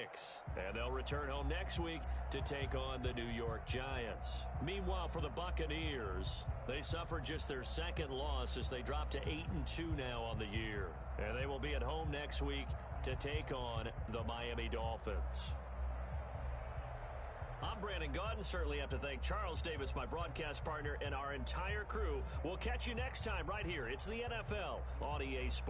And they'll return home next week to take on the New York Giants. Meanwhile, for the Buccaneers, they suffered just their 2nd loss as they drop to 8-2 now on the year. And they will be at home next week to take on the Miami Dolphins. I'm Brandon Gaudin. Certainly have to thank Charles Davis, my broadcast partner, and our entire crew. We'll catch you next time right here. It's the NFL on EA Sports.